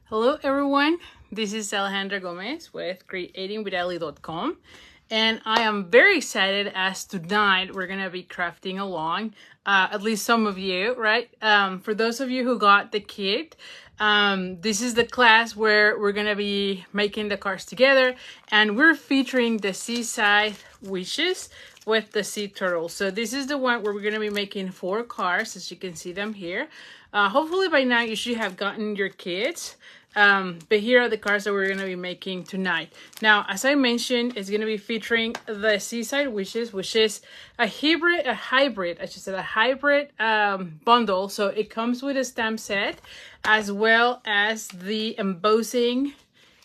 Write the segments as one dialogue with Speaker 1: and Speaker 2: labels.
Speaker 1: Hello everyone, this is Alejandra Gomez with creatingwithali.com, and I am very excited as tonight we're gonna be crafting along, at least some of you, right? For those of you who got the kit, this is the class where we're gonna be making the cards together, and we're featuring the Seaside wishes with the sea turtle. So this is the one where we're gonna be making 4 cards, as you can see them here. Hopefully by now you should have gotten your kits. But here are the cards that we're going to be making tonight. Now, as I mentioned, it's going to be featuring the Seaside Wishes, which is a hybrid bundle. So it comes with a stamp set as well as the embossing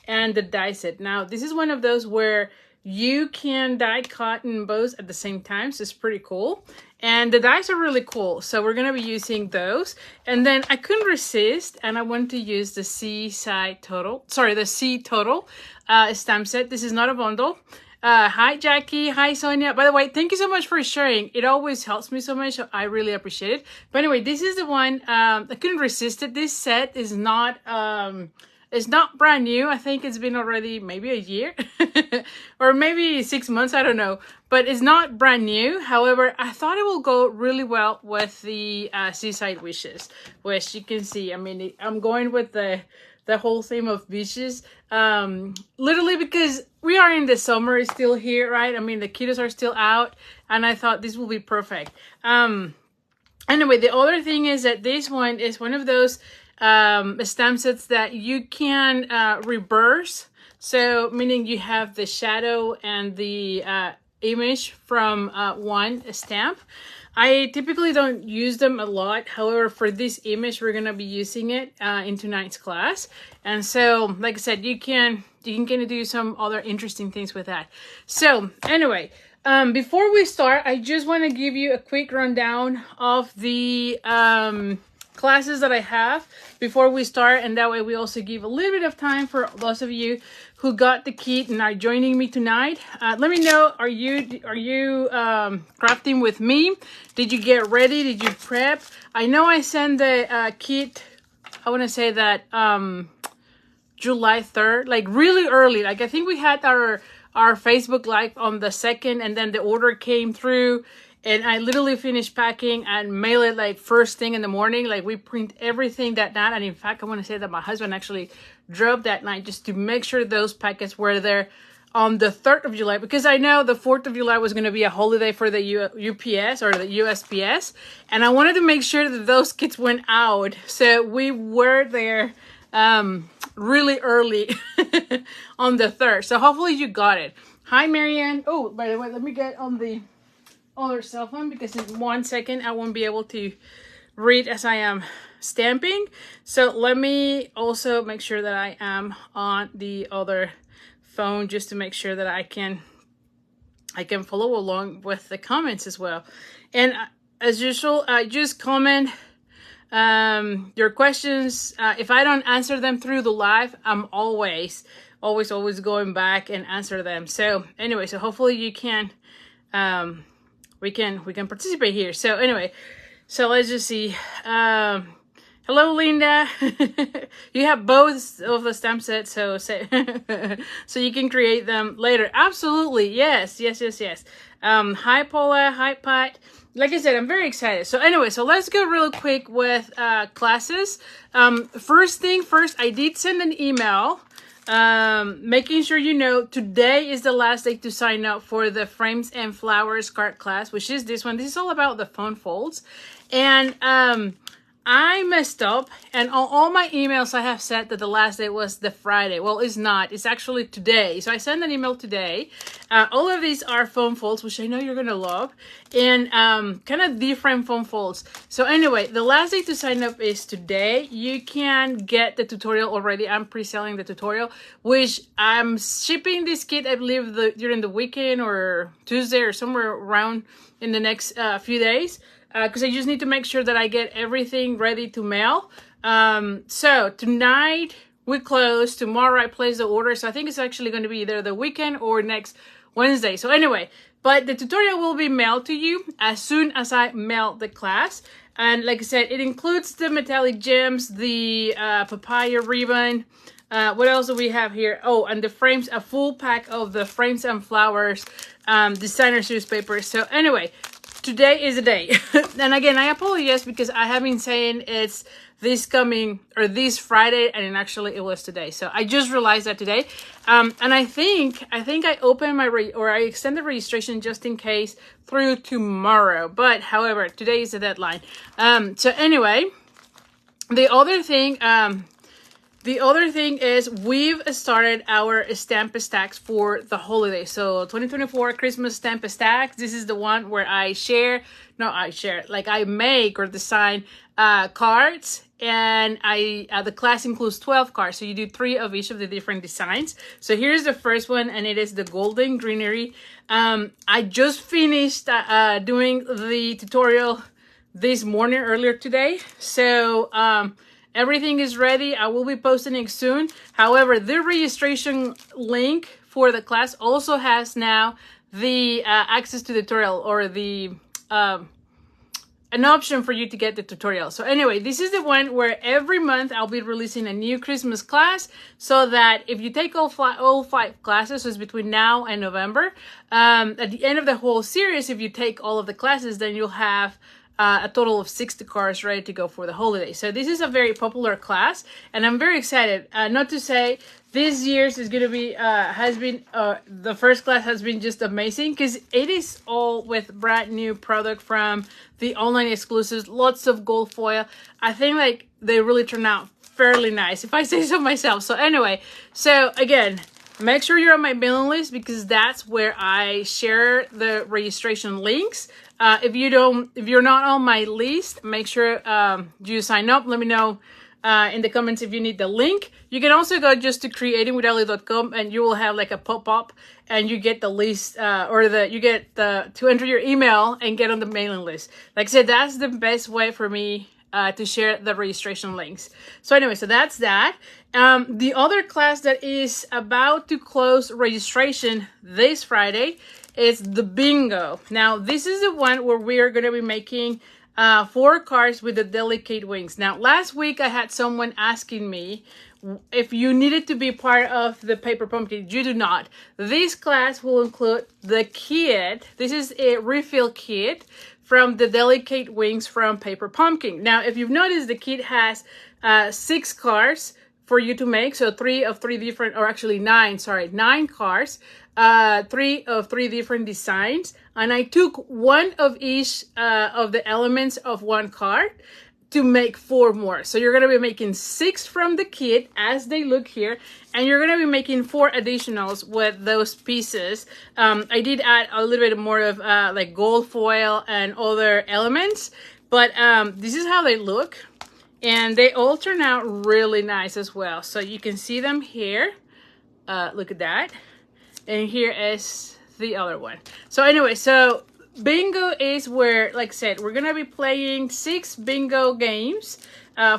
Speaker 1: and the die set. Now, this is one of those where you can die cut and emboss at the same time, so it's pretty cool. And the dies are really cool, so we're gonna be using those. And then I couldn't resist, and I wanted to use the Sea Total stamp set. This is not a bundle. Hi Jackie, hi Sonia. By the way, thank you so much for sharing. It always helps me so much, so I really appreciate it. But anyway, this is the one. I couldn't resist it. This set is not it's not brand new. I think it's been already maybe a year or maybe 6 months. I don't know, but it's not brand new. However, I thought it will go really well with the Seaside Wishes, which you can see. I mean, I'm going with the whole theme of beaches, literally because we are in the summer. It's still here, right? I mean, the kiddos are still out, and I thought this will be perfect. Anyway, the other thing is that this one is one of those stamp sets that you can reverse. So meaning you have the shadow and the image from one stamp. I typically don't use them a lot. However, for this image, we're gonna be using it in tonight's class. And so, like I said, you can kind of do some other interesting things with that. So anyway, before we start, I just want to give you a quick rundown of the classes that I have before we start, and that way we also give a little bit of time for those of you who got the kit and are joining me tonight. Let me know, are you crafting with me? Did you get ready? Did you prep? I know I sent the kit, I want to say that July 3rd, like really early. Like I think we had our Facebook Live on the 2nd, and then the order came through. And I literally finished packing and mail it like first thing in the morning. Like we print everything that night. And in fact, I want to say that my husband actually drove that night just to make sure those packets were there on the 3rd of July. Because I know the 4th of July was going to be a holiday for the UPS or the USPS. And I wanted to make sure that those kits went out. So we were there really early on the 3rd. So hopefully you got it. Hi, Marianne. Oh, by the way, let me get on the other cell phone because in 1 second I won't be able to read as I am stamping. So let me also make sure that I am on the other phone just to make sure that I can follow along with the comments as well. And as usual, just comment your questions. If I don't answer them through the live, I'm always going back and answer them. So anyway, so hopefully you can we can participate here. So anyway, so let's just see. Hello, Linda. You have both of the stamp sets, so so you can create them later. Absolutely, yes. Hi, Paula. Hi, Pat. Like I said, I'm very excited. So anyway, so let's go real quick with classes. First thing first, I did send an email. Making sure you know today is the last day to sign up for the Frames and Flowers card class, which is this one. This is all about the phone folds. And I messed up, and on all my emails I have said that the last day was the Friday. Well, it's not. It's actually today. So I sent an email today. All of these are foam folds, which I know you're gonna love, and kind of different foam folds. So anyway, the last day to sign up is today. You can get the tutorial already. I'm pre-selling the tutorial, which I'm shipping this kit, I believe, during the weekend or Tuesday or somewhere around in the next few days. Because I just need to make sure that I get everything ready to mail. So tonight we close. Tomorrow I place the order. So I think it's actually going to be either the weekend or next Wednesday. So anyway, but the tutorial will be mailed to you as soon as I mail the class. And like I said, it includes the metallic gems, the papaya ribbon. What else do we have here? Oh, and the frames, a full pack of the frames and flowers designer series papers. So anyway, today is the day. And again, I apologize because I have been saying it's this Friday, and actually it was today. So I just realized that today. And I think I opened I extended registration just in case through tomorrow. But however, today is the deadline. So anyway, the other thing is we've started our stamp stacks for the holiday. So 2024 Christmas stamp stacks. This is the one where I make or design cards, and the class includes 12 cards. So you do 3 of each of the different designs. So here's the first one, and it is the golden greenery. I just finished doing the tutorial this morning earlier today. So everything is ready. I will be posting it soon. However, the registration link for the class also has now the access to the tutorial, or the an option for you to get the tutorial. So anyway, this is the one where every month I'll be releasing a new Christmas class, so that if you take all 5 classes, so it's between now and November, at the end of the whole series, if you take all of the classes, then you'll have a total of 60 cards ready to go for the holiday. So this is a very popular class, and I'm very excited. Not to say this year's is going to be, the first class has been just amazing, because it is all with brand new product from the online exclusives, lots of gold foil. I think like they really turn out fairly nice, if I say so myself. So anyway, so again, make sure you're on my mailing list, because that's where I share the registration links. If you're not on my list, make sure you sign up. Let me know in the comments if you need the link. You can also go just to creatingwithali.com, and you will have like a pop-up, and you get the list to enter your email and get on the mailing list. Like I said, that's the best way for me to share the registration links. So anyway, so that's that. The other class that is about to close registration this Friday is the bingo. Now, this is the one where we are going to be making 4 cards with the delicate wings. Now, last week I had someone asking me if you needed to be part of the paper pumpkin. You do not. This class will include the kit. This is a refill kit from the delicate wings from paper pumpkin. Now, if you've noticed, the kit has 6 cards for you to make. So 3 of 3 different, or actually 9 cards, 3 of 3 different designs. And I took 1 of each of the elements of 1 card to make 4 more. So you're going to be making 6 from the kit as they look here, and you're going to be making 4 additionals with those pieces. I did add a little bit more of like gold foil and other elements, but this is how they look, and they all turn out really nice as well. So you can see them here. Look at that. And here is the other one. So anyway, so bingo is where, like I said, we're gonna be playing 6 bingo games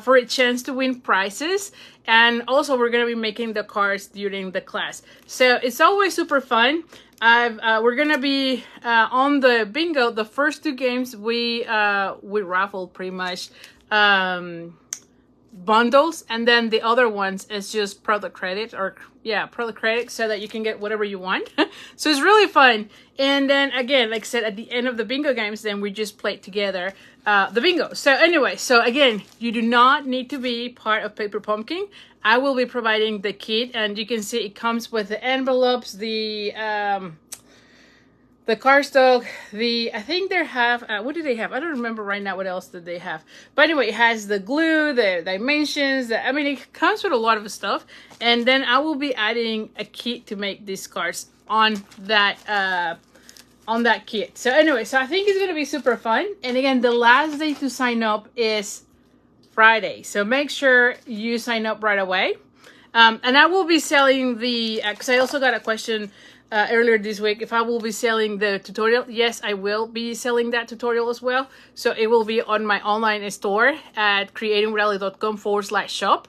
Speaker 1: for a chance to win prizes, and also we're gonna be making the cards during the class. So it's always super fun. We're gonna be on the bingo. The first 2 games we raffled pretty much bundles, and then the other ones is just product credit, product credit, so that you can get whatever you want. So it's really fun. And then again, like I said, at the end of the bingo games, then we just played together the bingo. So anyway, so again, you do not need to be part of Paper Pumpkin. I will be providing the kit, and you can see it comes with the envelopes, the cardstock, I think they have, what do they have? I don't remember right now what else did they have. But anyway, it has the glue, the dimensions, I mean, it comes with a lot of stuff. And then I will be adding a kit to make these cards on that kit. So anyway, so I think it's going to be super fun. And again, the last day to sign up is Friday. So make sure you sign up right away. And I will be selling because I also got a question earlier this week if I will be selling the tutorial. Yes, I will be selling that tutorial as well. So it will be on my online store at creatingwithali.com/shop.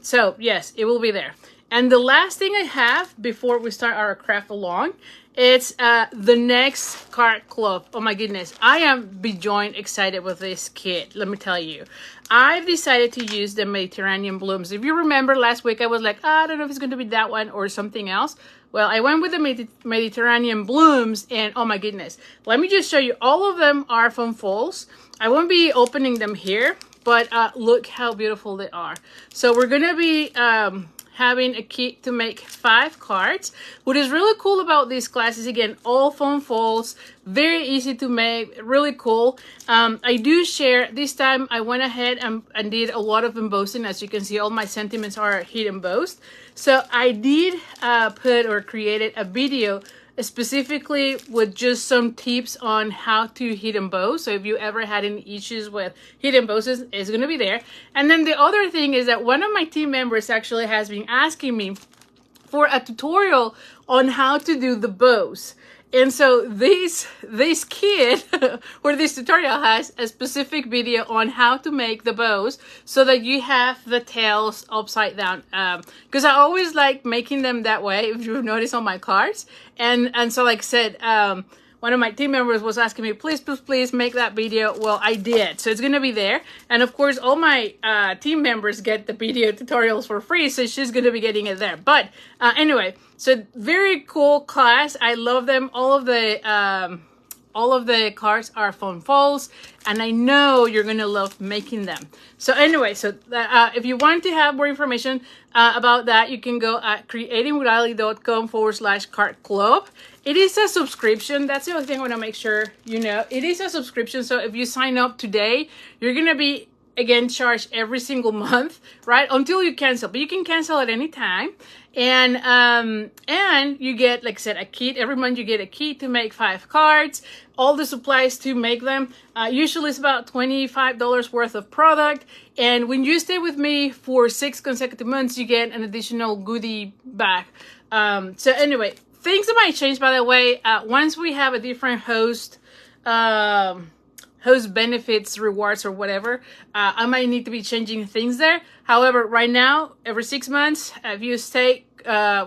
Speaker 1: So yes, it will be there. And the last thing I have before we start our craft along It's the next card club. Oh my goodness. I am beyond excited with this kit. Let me tell you. I've decided to use the Mediterranean blooms. If you remember last week, I was like, I don't know if it's going to be that one or something else. Well, I went with the Mediterranean blooms, and oh my goodness. Let me just show you. All of them are from falls. I won't be opening them here, but look how beautiful they are. So we're going to be having a kit to make 5 cards. What is really cool about this class is, again, all foam falls, very easy to make, really cool. I do share, this time I went ahead and did a lot of embossing. As you can see, all my sentiments are heat embossed. So I did put or created a video specifically with just some tips on how to heat emboss. So if you ever had any issues with heat embosses, it's going to be there. And then the other thing is that one of my team members actually has been asking me for a tutorial on how to do the bows. And so this kit or this tutorial has a specific video on how to make the bows so that you have the tails upside down. Because I always like making them that way, if you've noticed on my cards. And so like I said, one of my team members was asking me, please make that video. Well, I did. So it's going to be there. And of course, all my team members get the video tutorials for free. So she's going to be getting it there. But anyway, so very cool class. I love them. All of the cards are foam falls, and I know you're gonna love making them. So anyway, so if you want to have more information about that, you can go at creatingwithali.com/card club. It is a subscription. That's the other thing I want to make sure you know. It is a subscription. So if you sign up today, you're gonna be again charged every single month, right? Until you cancel, but you can cancel at any time. And you get, like I said, a kit. Every month you get a kit to make 5 cards, all the supplies to make them. Usually it's about $25 worth of product. And when you stay with me for 6 consecutive months, you get an additional goodie bag. So anyway, things might change, by the way. Once we have a different host benefits, rewards, or whatever, I might need to be changing things there. However, right now, every 6 months, if you stay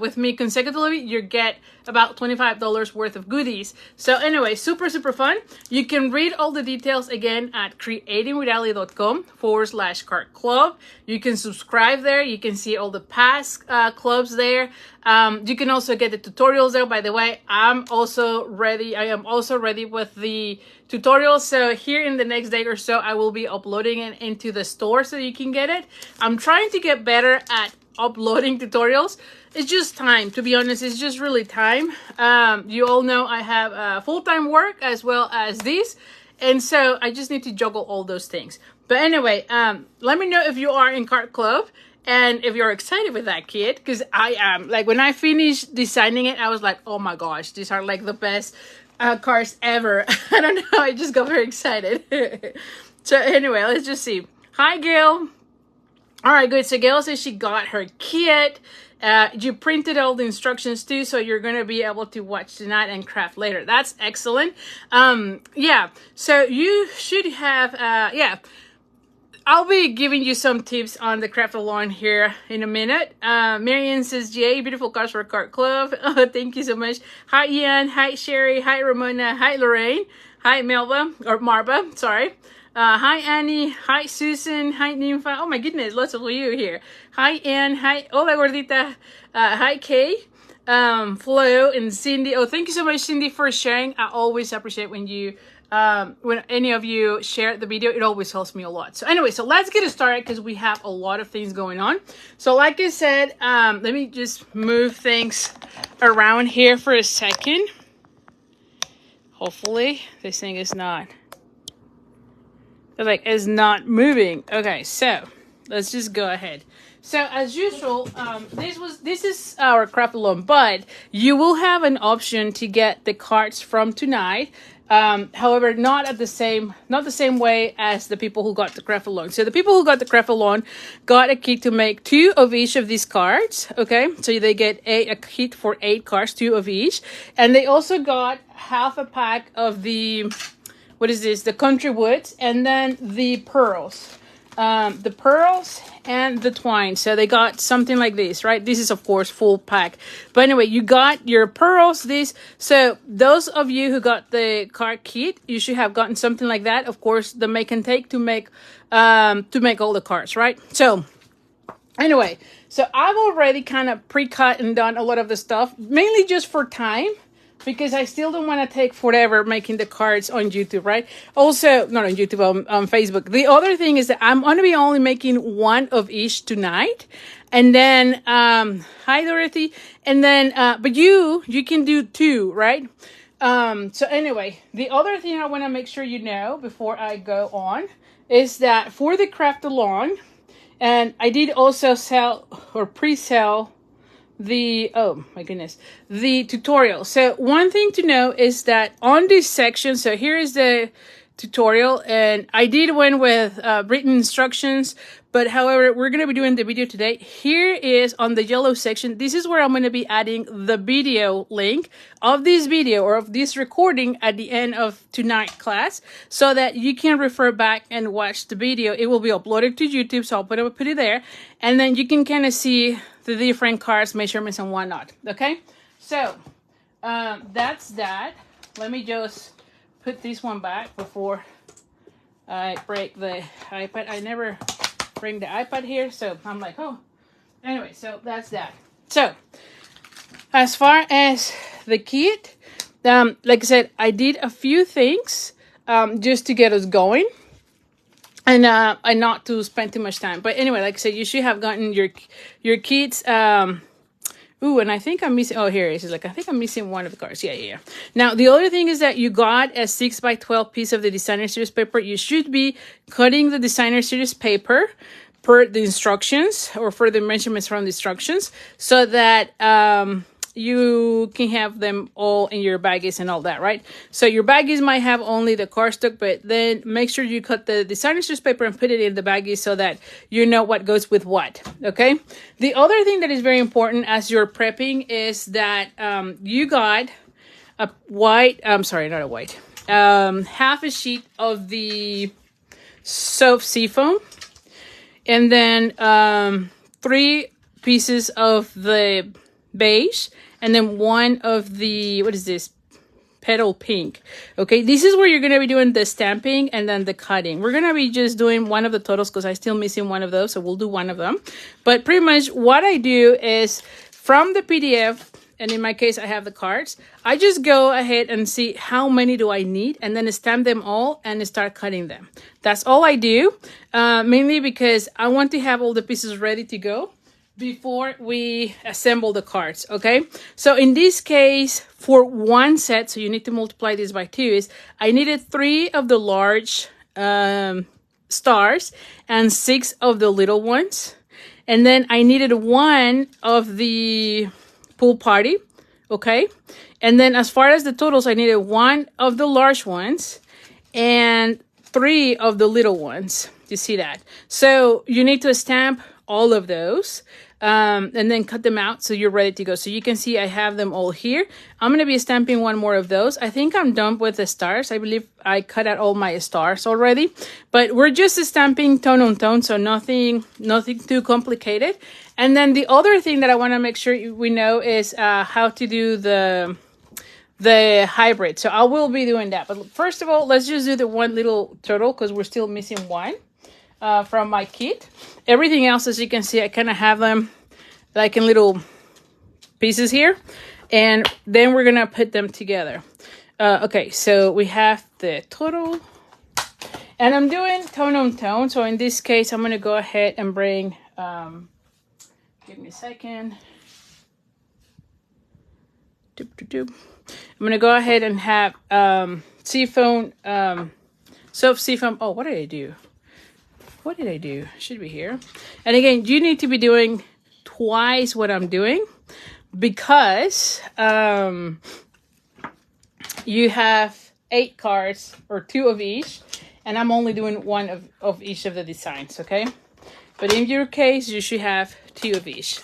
Speaker 1: with me consecutively, you get about $25 worth of goodies. So anyway, super fun. You can read all the details again at creatingwithali.com/card club. You can subscribe there. You can see all the past clubs there. You can also get the tutorials there. By the way, I am also ready with the tutorials. So here in the next day or so, I will be uploading it into the store so you can get it. I'm trying to get better at uploading tutorials. It's just time, to be honest. It's just really time. You all know I have full-time work as well as this, and so I just need to juggle all those things. But anyway, let me know if you are in Card Club and if you're excited with that kit, because I am. Like, when I finished designing it, I was like, oh my gosh, these are like the best cards ever. I don't know, I just got very excited. So anyway, let's just see. Hi, Gail. All right, good. So Gail says she got her kit. You printed all the instructions too, so you're going to be able to watch tonight and craft later. That's excellent. Yeah, so you should have, yeah, I'll be giving you some tips on the craft-along here in a minute. Marianne says, yay, beautiful cards for Card Club. Oh, thank you so much. Hi, Ian. Hi, Sherry. Hi, Ramona. Hi, Lorraine. Hi, Marva, sorry. Hi, Annie. Hi, Susan. Hi, Nympha. Oh my goodness, lots of you here. Hi, Anne. Hi, hola, gordita. Hi, Kay. Flo and Cindy. Oh, thank you so much, Cindy, for sharing. I always appreciate when you, when any of you share the video. It always helps me a lot. So anyway, so let's get it started because we have a lot of things going on. So like I said, let me just move things around here for a second. Hopefully this thing is not... like, is not moving. Okay, so let's just go ahead. So as usual, this is our craft alone, but you will have an option to get the cards from tonight. However, not the same way as the people who got the craft alone. So the people who got the craft alone got a kit to make 2 of each of these cards. Okay, so they get a kit for 8 cards, 2 of each, and they also got half a pack of the... what is this? The country woods, and then the pearls. the pearls and the twine. So they got something like this, right? This is of course full pack. But anyway, you got your pearls, this. So those of you who got the card kit, you should have gotten something like that. Of course, the make and take to make all the cards, right? So anyway, so I've already kind of pre-cut and done a lot of the stuff, mainly just for time, because I still don't want to take forever making the cards on YouTube, right? Also, not on YouTube, on Facebook. The other thing is that I'm going to be only making one of each tonight. And then, hi, Dorothy. And then, but you can do two, right? So anyway, the other thing I want to make sure you know before I go on is that for the craft along, and I did also sell or pre-sell the, oh my goodness, the tutorial. So one thing to know is that on this section, so here is the tutorial, and I did one with written instructions, but however, we're going to be doing the video today. Here is on the yellow section. This is where I'm going to be adding the video link of this video or of this recording at the end of tonight's class, so that you can refer back and watch the video. It will be uploaded to YouTube, so I'll put it there, and then you can kind of see the different cards, measurements, and whatnot. Okay, so that's that. Let me just put this one back before I break the iPad. I never bring the iPad here, so I'm like, oh. Anyway, so that's that. So as far as the kit, like I said, I did a few things just to get us going. And not to spend too much time. But anyway, like I said, you should have gotten your kits. Ooh, and I think I'm missing, oh, here it is. It's like, I think I'm missing one of the cards. Yeah. Now, the other thing is that you got a 6x12 piece of the designer series paper. You should be cutting the designer series paper per the instructions, or for the measurements from the instructions, so that you can have them all in your baggies and all that, right? So your baggies might have only the cardstock, but then make sure you cut the designer series paper and put it in the baggies so that you know what goes with what, okay? The other thing that is very important as you're prepping is that you got a white, sorry, not a white, half a sheet of the soft seafoam, and then 3 pieces of the beige, and then 1 of the, what is this, petal pink. Okay, this is where you're going to be doing the stamping and then the cutting. We're going to be just doing one of the totals because I'm still missing one of those, so we'll do one of them. But pretty much what I do is from the PDF, and in my case I have the cards, I just go ahead and see how many do I need, and then stamp them all and start cutting them. That's all I do, mainly because I want to have all the pieces ready to go before we assemble the cards, okay? So in this case, for one set, so you need to multiply this by 2, is I needed 3 of the large stars and 6 of the little ones. And then I needed 1 of the pool party, okay? And then as far as the totals, I needed 1 of the large ones and 3 of the little ones. You see that? So you need to stamp all of those and then cut them out so you're ready to go. So you can see I have them all here. I'm going to be stamping 1 more of those. I think I'm done with the stars. I believe I cut out all my stars already, but we're just stamping tone on tone, so nothing too complicated. And then the other thing that I want to make sure we know is how to do the hybrid. So I will be doing that, but first of all, let's just do the one little turtle because we're still missing 1 from my kit. Everything else, as you can see, I kind of have them like in little pieces here, and then we're gonna put them together. Okay, so we have the total, and I'm doing tone on tone. So in this case, I'm gonna go ahead and bring give me a second. I'm gonna go ahead and have seafoam, soft seafoam. Oh, what did I do? What did I do? Should be here. And again, you need to be doing twice what I'm doing because you have 8 cards or 2 of each, and I'm only doing 1 of each of the designs, okay? But in your case, you should have 2 of each.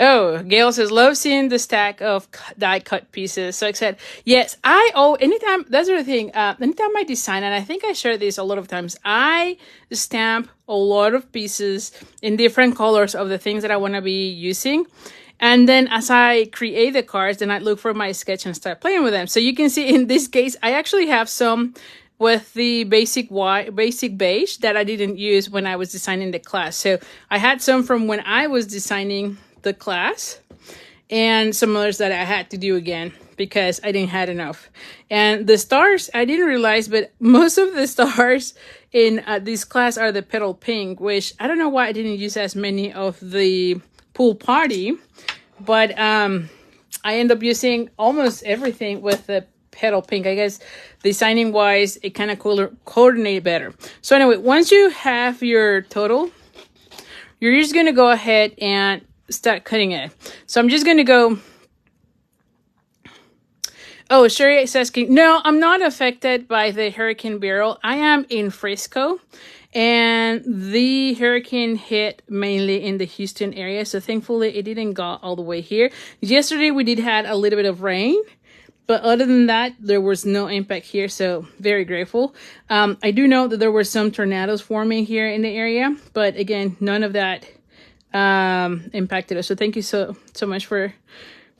Speaker 1: Oh, Gail says, love seeing the stack of die cut pieces. So I said, yes, anytime, that's the thing, anytime I design, and I think I shared this a lot of times, I stamp a lot of pieces in different colors of the things that I want to be using. And then as I create the cards, then I look for my sketch and start playing with them. So you can see in this case, I actually have some with the basic beige that I didn't use when I was designing the class. So I had some from when I was designing the class, and some others that I had to do again because I didn't have enough. And the stars, I didn't realize, but most of the stars in this class are the petal pink, which I don't know why I didn't use as many of the pool party, but I end up using almost everything with the petal pink. I guess designing wise, it kind of coordinated better. So anyway, once you have your total, you're just going to go ahead and start cutting it. So I'm just going to go. Oh, Sherry is asking, no, I'm not affected by the Hurricane Beryl. I am in Frisco, and the hurricane hit mainly in the Houston area. So thankfully it didn't go all the way here. Yesterday we did had a little bit of rain, but other than that, there was no impact here. So very grateful. I do know that there were some tornadoes forming here in the area, but again, none of that impacted us. So thank you so much for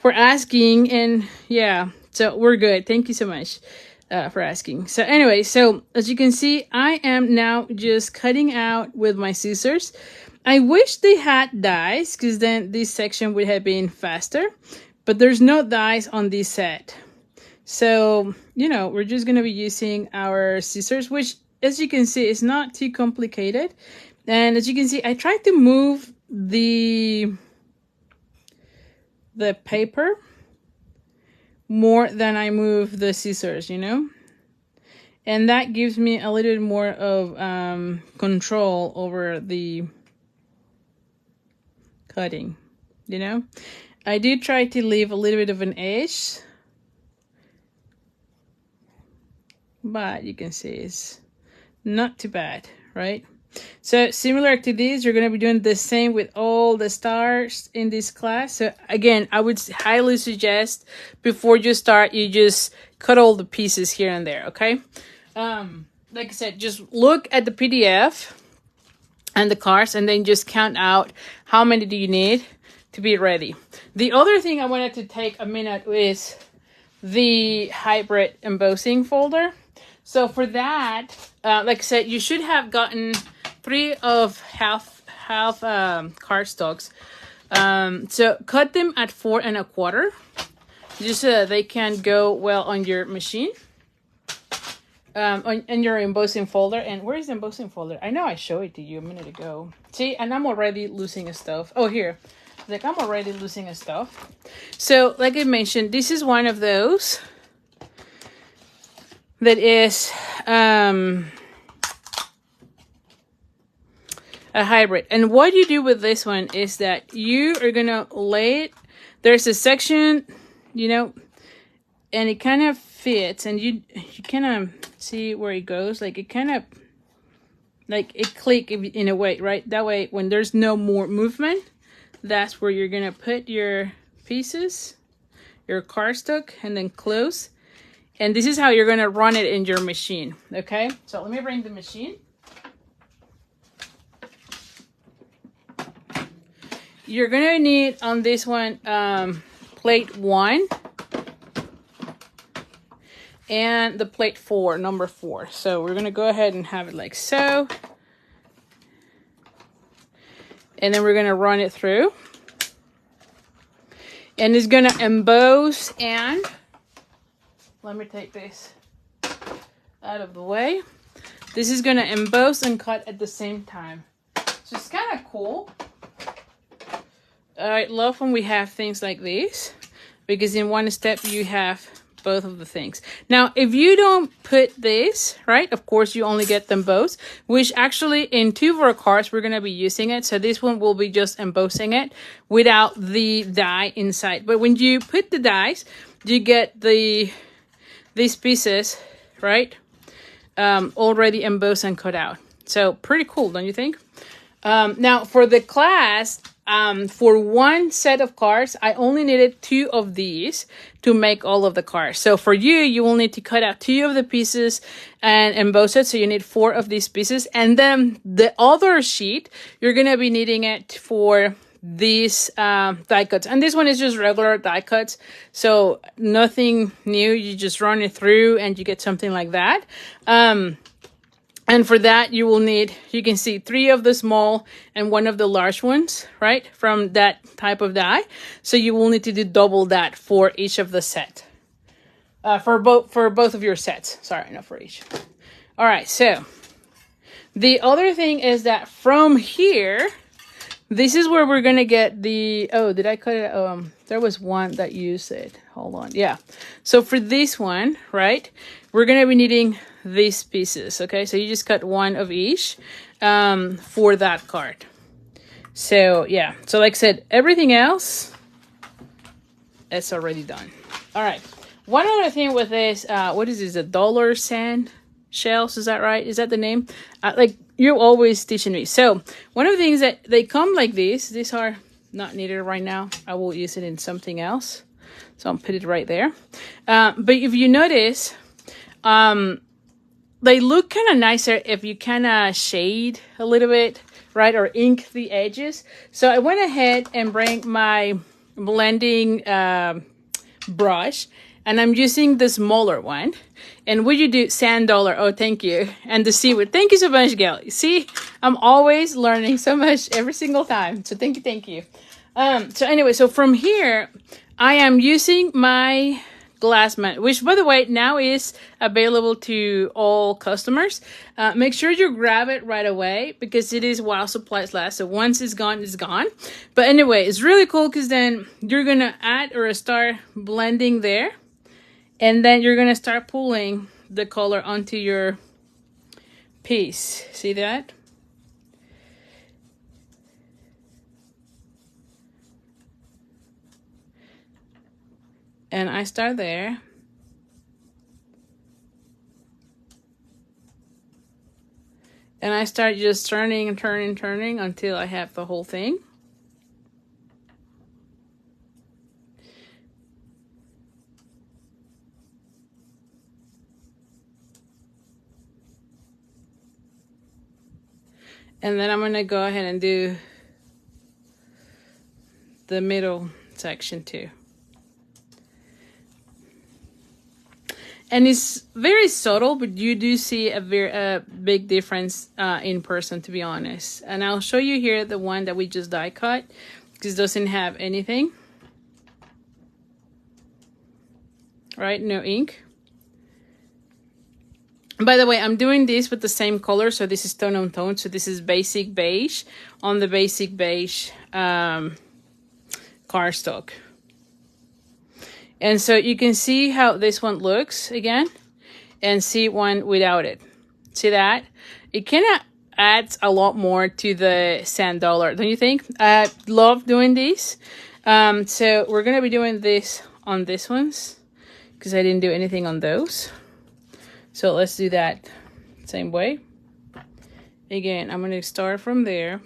Speaker 1: asking. And yeah, so we're good. Thank you so much for asking. So anyway, so as you can see, I am now just cutting out with my scissors. I wish they had dies, because then this section would have been faster, but there's no dies on this set. So, you know, we're just going to be using our scissors, which as you can see, is not too complicated. And as you can see, I tried to move the paper more than I move the scissors, you know, and that gives me a little bit more of control over the cutting, you know. I do try to leave a little bit of an edge, but you can see it's not too bad, right? So similar to this, you're going to be doing the same with all the stars in this class. So again, I would highly suggest before you start, you just cut all the pieces here and there, okay? Like I said, just look at the PDF and the cards, and then just count out how many do you need to be ready. The other thing I wanted to take a minute is the hybrid embossing folder. So for that, like I said, you should have gotten 3 of half cardstocks. So cut them at 4 1/4, just so that they can go well on your machine. On your embossing folder. And where is the embossing folder? I know I showed it to you a minute ago. See, and I'm already losing stuff. Oh, here. Like, I'm already losing stuff. So, like I mentioned, this is one of those that is a hybrid. And what you do with this one is that you are gonna lay it. There's a section, you know, and it kind of fits, and you kind of see where it goes. Like, it kind of, like, it click in a way, right? That way, when there's no more movement, that's where you're gonna put your pieces, your cardstock, and then close. And this is how you're gonna run it in your machine, okay? So let me bring the machine. You're gonna need on this one plate 1 and the plate 4, number 4. So we're gonna go ahead and have it like so. And then we're gonna run it through. And it's gonna emboss, and let me take this out of the way. This is gonna emboss and cut at the same time. So it's kind of cool. I love when we have things like this, because in one step you have both of the things. Now, if you don't put this, right, of course you only get them both, which actually in 2 of our cards we're going to be using it. So this one will be just embossing it without the die inside. But when you put the dies, you get these pieces, right, already embossed and cut out. So pretty cool, don't you think? Now for the class, For one set of cards, I only needed 2 of these to make all of the cards. So for you, you will need to cut out 2 of the pieces and emboss it. So you need 4 of these pieces. And then the other sheet, you're going to be needing it for these die cuts. And this one is just regular die cuts. So nothing new. You just run it through and you get something like that. And for that, you will need, you can see 3 of the small and 1 of the large ones, right? From that type of die. So you will need to do double that for each of the set. For both of your sets. Sorry, not for each. All right, so the other thing is that from here, this is where we're going to get the, oh, did I cut it? There was one that used it. Hold on. Yeah. So for this one, right, we're going to be needing these pieces. Okay. So you just cut 1 of each for that card. So yeah. So like I said, everything else, it's already done. All right. One other thing with this, what is this? A dollar sand shells. Is that right? Is that the name? Like you're always teaching me. So one of the things that they come like these are not needed right now. I will use it in something else. So I'll put it right there. But if you notice, they look kind of nicer if you kind of shade a little bit, right? Or ink the edges. So I went ahead and bring my blending brush. And I'm using the smaller one. And would you do sand dollar? Oh, thank you. And the seaweed. Thank you so much, Gail. See, I'm always learning so much every single time. So thank you, thank you. So anyway, so from here, I am using my glass mat, which by the way, now is available to all customers. Make sure you grab it right away because it is while supplies last. So once it's gone, it's gone. But anyway, it's really cool because then you're going to add or start blending there. And then you're going to start pulling the color onto your piece. See that? And I start there. And I start just turning and turning and turning until I have the whole thing. And then I'm going to go ahead and do the middle section too. And it's very subtle, but you do see a very big difference in person, to be honest. And I'll show you here the one that we just die cut, because it doesn't have anything. Right? No ink. By the way, I'm doing this with the same color, so this is tone on tone. So this is basic beige on the basic beige cardstock. And so you can see how this one looks again, and see one without it. See that? It kind of adds a lot more to the sand dollar, don't you think? I love doing these. So we're gonna be doing this on these ones because I didn't do anything on those. So let's do that same way. Again, I'm going to start from there.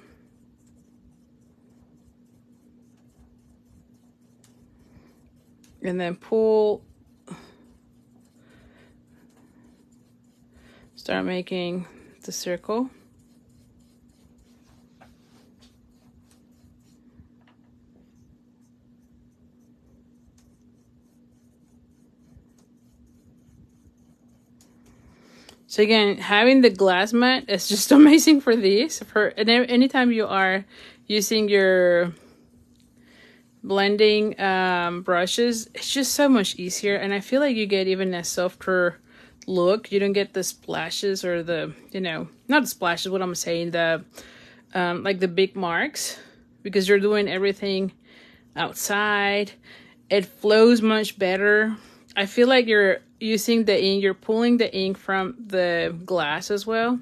Speaker 1: And then pull. Start making the circle. So again, having the glass mat is just amazing for these. And anytime you are using your blending brushes, it's just so much easier. And I feel like you get even a softer look. You don't get the splashes or the, you know, not the splashes, what I'm saying, the like the big marks, because you're doing everything outside. It flows much better. I feel like you're using the ink, you're pulling the ink from the glass as well.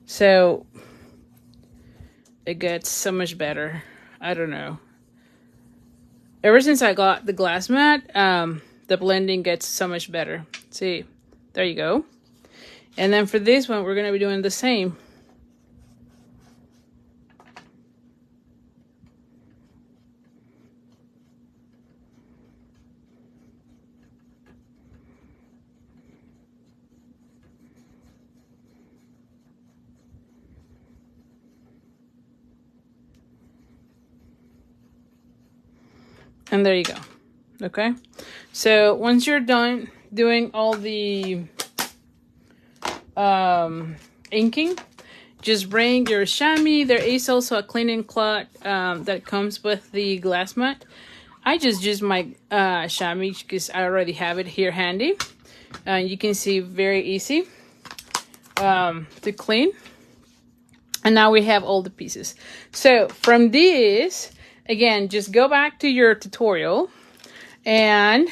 Speaker 1: So it gets so much better. I don't know. Ever since I got the glass mat, the blending gets so much better. See, there you go. And then for this one, we're going to be doing the same. And there you go. Okay, so once you're done doing all the inking, just bring your chamois. There is also a cleaning cloth that comes with the glass mat. I just use my chamois because I already have it here handy. You can see very easy to clean. And now we have all the pieces. So from this, again, just go back to your tutorial. And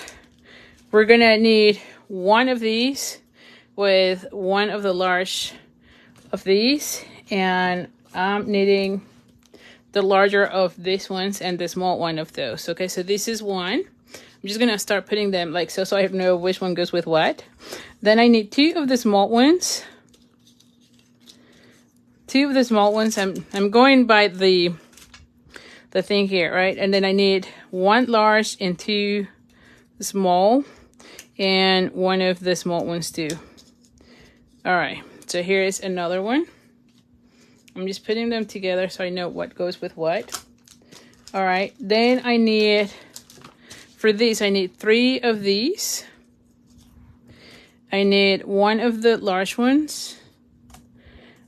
Speaker 1: we're gonna need one of these with one of the large of these, and I'm needing the larger of these ones and the small one of those. Okay, so this is one. I'm just gonna start putting them like so I know which one goes with what. Then I need two of the small ones. Two of the small ones. I'm going by the thing here, right? And then I need one large and two small, and one of the small ones too. All right, so here is another one. I'm just putting them together so I know what goes with what. All right, then I need, for these, I need 3 of these. I need one of the large ones.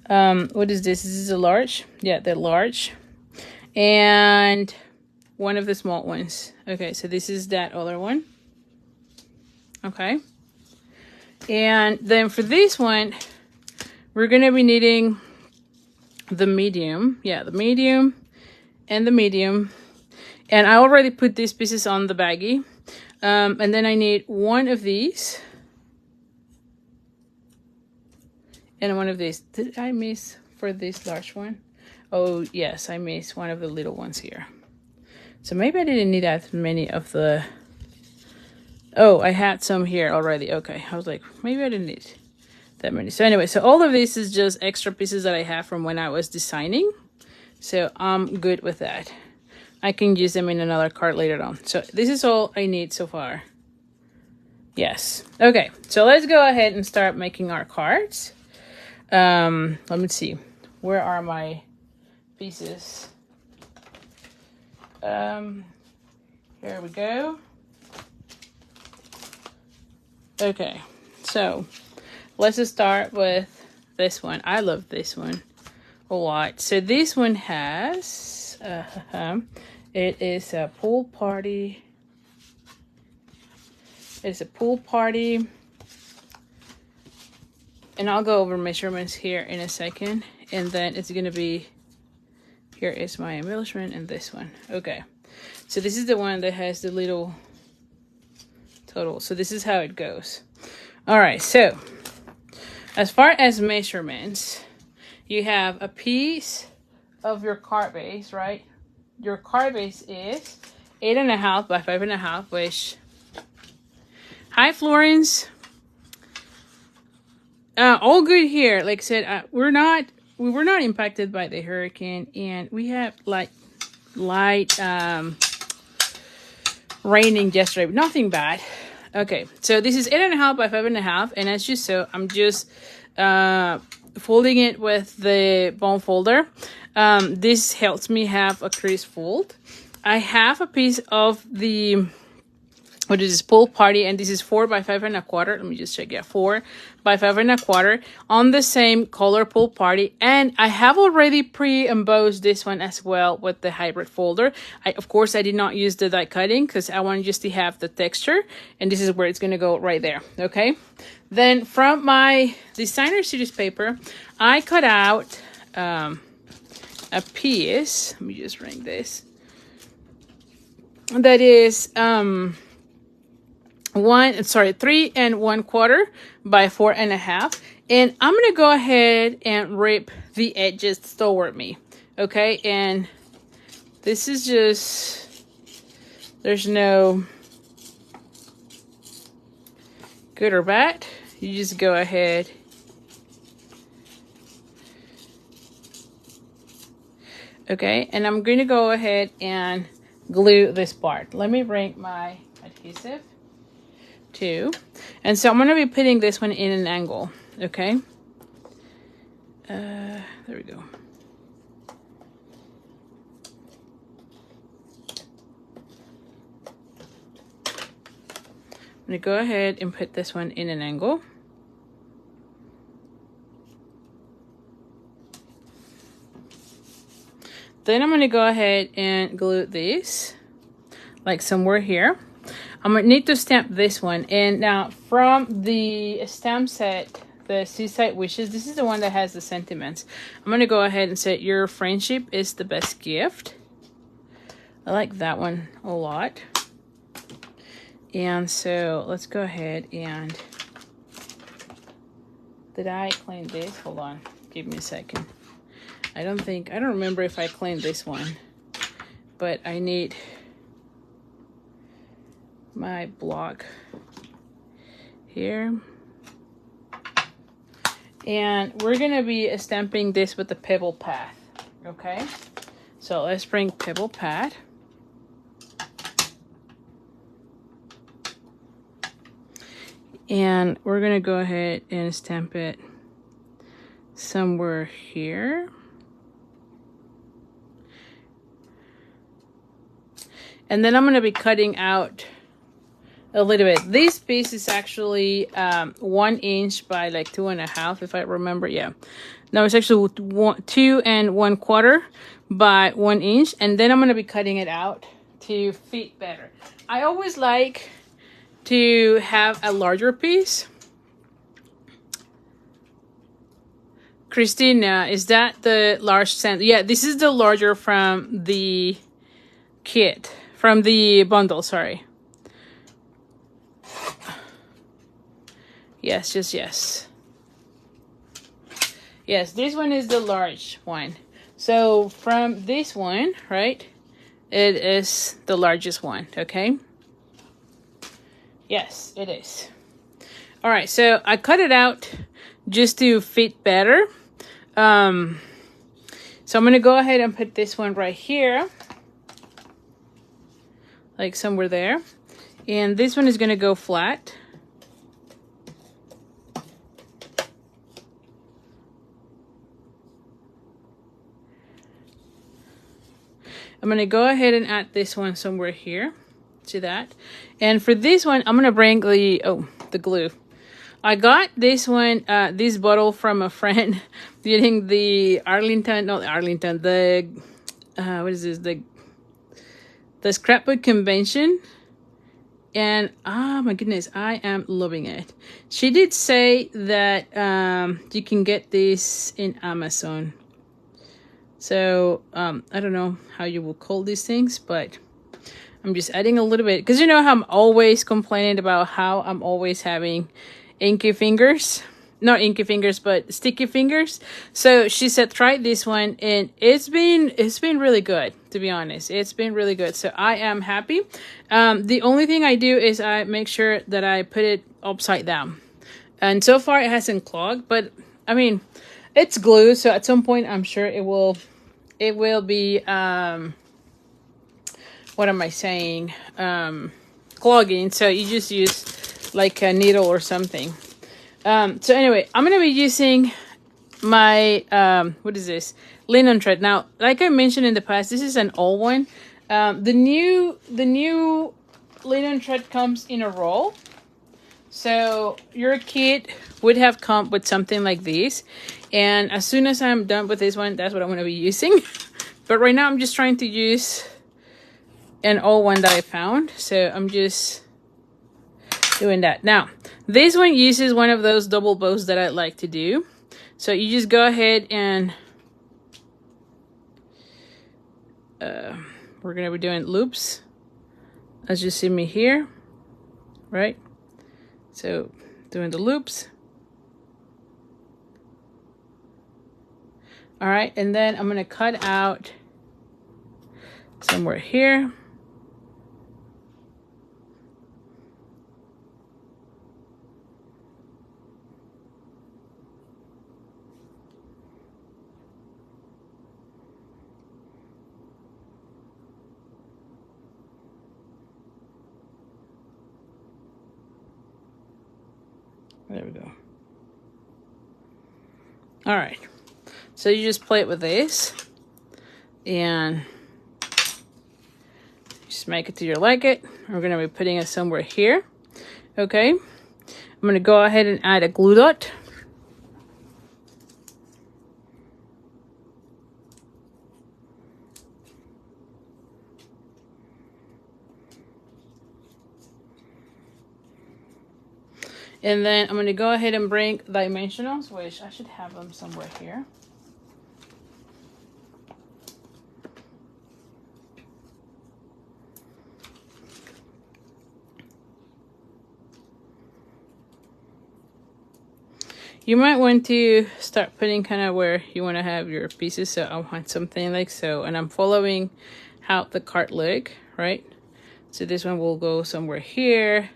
Speaker 1: What is this? This is a large. Yeah, the large. And one of the small ones. Okay, so this is that other one. Okay. And then for this one, we're going to be needing the medium. Yeah, the medium and the medium. And I already put these pieces on the baggie. And then I need one of these. And one of these. Did I miss for this large one? Oh, yes, I missed one of the little ones here. So maybe I didn't need that many of the... Oh, I had some here already. Okay, I was like, maybe I didn't need that many. So anyway, so all of this is just extra pieces that I have from when I was designing. So I'm good with that. I can use them in another card later on. So this is all I need so far. Yes. Okay, so let's go ahead and start making our cards. Let me see. Where are my pieces? Here we go. Okay, so let's just start with this one. I love this one a lot. So this one has, it is a pool party. It's a pool party. And I'll go over measurements here in a second. And then it's going to be, here is my embellishment and this one. Okay. So this is the one that has the little total. So this is how it goes. All right. So as far as measurements, you have a piece of your card base, right? Your card base is 8.5 by 5.5, which, hi, Florence. All good here. Like I said, we were not impacted by the hurricane, and we had like light raining yesterday, but nothing bad. Okay, so this is 8.5 by 5.5, and as you saw, I'm just folding it with the bone folder. This helps me have a crease fold. I have a piece of the, what is this, pool party, and this is 4 by 5.25. Let me just check. Yeah, 4 by 5.25 on the same color pool party. And I have already pre-embossed this one as well with the hybrid folder. Of course, I did not use the die cutting because I want just to have the texture, and this is where it's going to go right there. Okay. Then from my designer series paper, I cut out a piece. Let me just ring this. That is 3 3.25 by 4.5, and I'm gonna go ahead and rip the edges toward me. Okay, and this is just, there's no good or bad. You just go ahead okay, and I'm going to go ahead and glue this part. Let me bring my adhesive too. And so I'm going to be putting this one in an angle. Okay. There we go. going to go ahead and put this one in an angle. Then I'm going to go ahead and glue this like somewhere here. I'm going to need to stamp this one. And now from the stamp set, the Seaside Wishes, this is the one that has the sentiments. I'm going to go ahead and say your friendship is the best gift. I like that one a lot. And so let's go ahead and... Did I clean this? Hold on. Give me a second. I don't remember if I cleaned this one. But I need my block here. And we're going to be stamping this with the Pebble Path. Okay? So let's bring Pebble Path. And we're going to go ahead and stamp it somewhere here. And then I'm going to be cutting out a little bit. This piece is actually 1 inch by like 2.5, if I remember. Yeah. No, it's actually 2 1/4 by 1 inch. And then I'm going to be cutting it out to fit better. I always like to have a larger piece. Christina, is that the large center? Yeah, this is the larger from the kit, from the bundle, sorry. Yes, just yes. Yes, this one is the large one. So from this one, right, it is the largest one, okay? Yes, it is. All right, so I cut it out just to fit better. So I'm going to go ahead and put this one right here. Like somewhere there. And this one is going to go flat. I'm going to go ahead and add this one somewhere here. See that? And for this one, I'm going to bring the glue. I got this one, this bottle from a friend during the what is this? The scrapbook convention. And, oh my goodness, I am loving it. She did say that you can get this in Amazon. So, I don't know how you will call these things, but I'm just adding a little bit. Because you know how I'm always complaining about how I'm always having inky fingers. Not inky fingers, but sticky fingers. So she said, try this one. And it's been really good, to be honest. It's been really good. So I am happy. The only thing I do is I make sure that I put it upside down. And so far it hasn't clogged. But, I mean, it's glue. So at some point, I'm sure it will be... what am I saying? Clogging. So you just use like a needle or something. So anyway, I'm going to be using my, what is this? Linen thread. Now, like I mentioned in the past, this is an old one. The new linen thread comes in a roll. So your kit would have come with something like this. And as soon as I'm done with this one, that's what I'm going to be using. But right now I'm just trying to use an old one that I found. So I'm just doing that. Now, this one uses one of those double bows that I like to do. So you just go ahead and we're going to be doing loops. As you see me here, right? So doing the loops. All right, and then I'm going to cut out somewhere here. There we go. All right. So you just play it with this and just make it till you like it. We're going to be putting it somewhere here. Okay, I'm going to go ahead and add a glue dot. And then I'm going to go ahead and bring dimensionals, which I should have them somewhere here. You might want to start putting kind of where you want to have your pieces. So I want something like so. And I'm following how the card look, right? So this one will go somewhere here.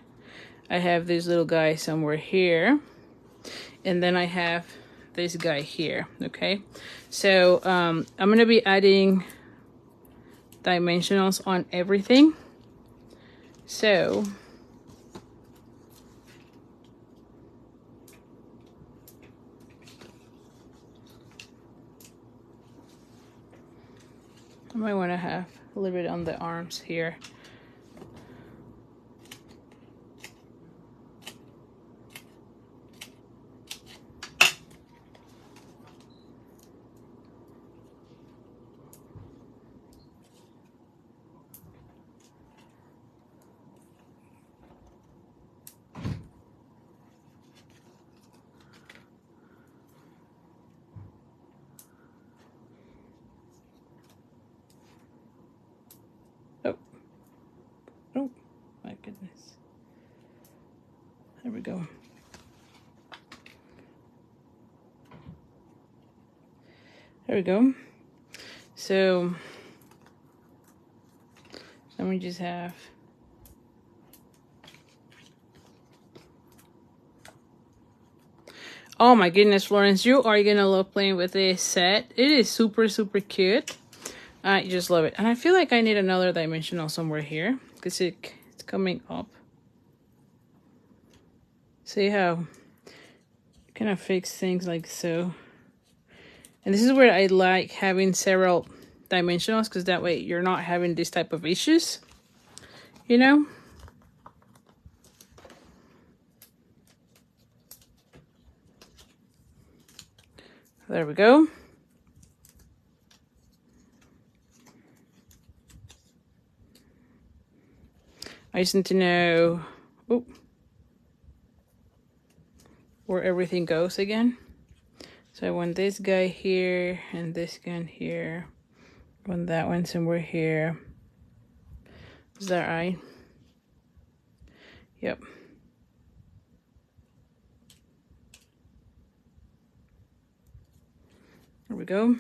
Speaker 1: I have this little guy somewhere here. And then I have this guy here, okay? So I'm going to be adding dimensionals on everything. So I might want to have a little bit on the arms here. Oh, my goodness. There we go. There we go. So let me just have oh my goodness, Florence, you are gonna love playing with this set. It is super, super cute. I just love it. And I feel like I need another dimensional somewhere here because it's coming up. See how you kind of fix things like so. And this is where I like having several dimensionals because that way you're not having this type of issues, you know? There we go. I just need to know where everything goes again. So I want this guy here and this guy here. I want that one somewhere here. Is that right? Yep. There we go.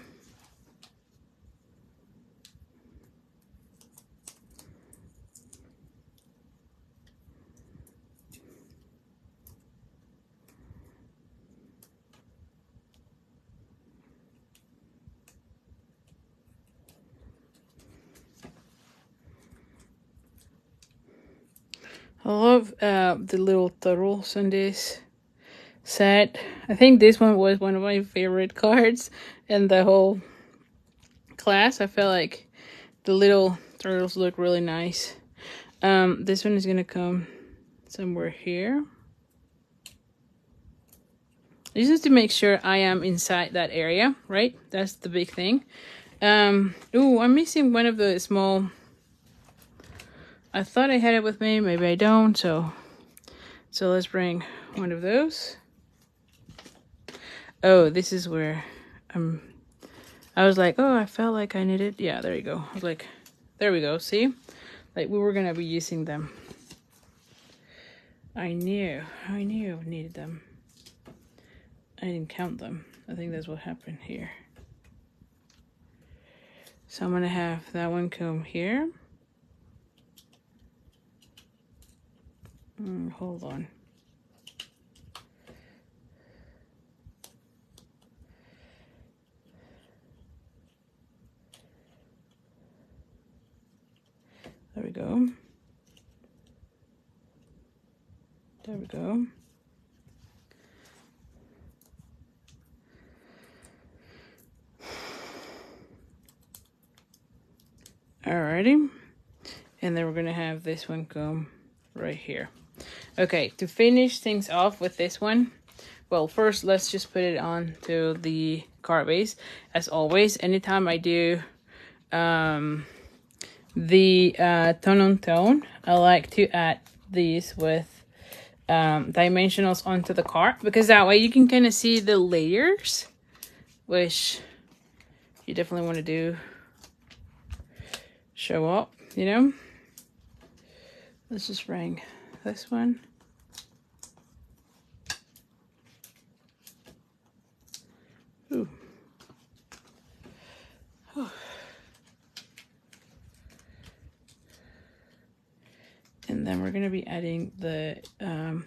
Speaker 1: I love the little turtles on this set. I think this one was one of my favorite cards in the whole class. I felt like the little turtles look really nice. This one is gonna come somewhere here. I just need to make sure I am inside that area, right? That's the big thing. Ooh, I'm missing one of the small. I thought I had it with me, maybe I don't. So let's bring one of those. Oh, this is where I was like, oh, I felt like I needed. Yeah, there you go. I was like, there we go. See, like we were gonna be using them. I knew I needed them. I didn't count them. I think that's what happened here. So I'm gonna have that one come here. Hold on. There we go. There we go. Alrighty. And then we're gonna have this one come right here. Okay, to finish things off with this one, well, first let's just put it on to the card base. As always, anytime I do the tone on tone, I like to add these with dimensionals onto the card, because that way you can kind of see the layers, which you definitely want to do show up, you know. Let's just bring this one. Ooh. Ooh. And then we're going to be adding the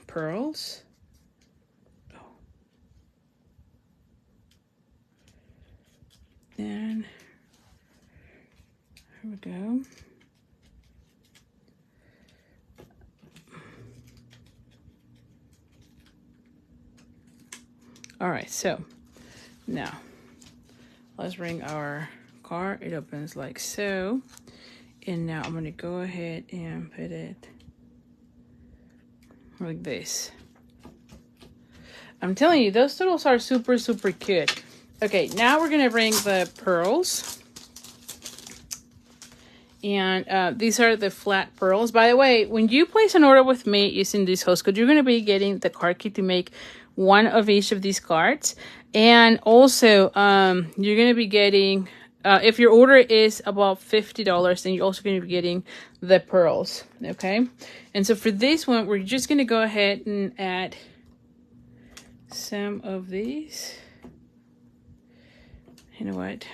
Speaker 1: pearls. Oh. And here we go. All right, so now let's bring our card. It opens like so. And now I'm going to go ahead and put it like this. I'm telling you, those doodles are super, super cute. Okay, now we're going to bring the pearls. And these are the flat pearls. By the way, when you place an order with me using this host code, you're going to be getting the card kit to make one of each of these cards. And also, you're going to be getting, if your order is about $50, then you're also going to be getting the pearls. Okay. And so for this one, we're just going to go ahead and add some of these. You know what?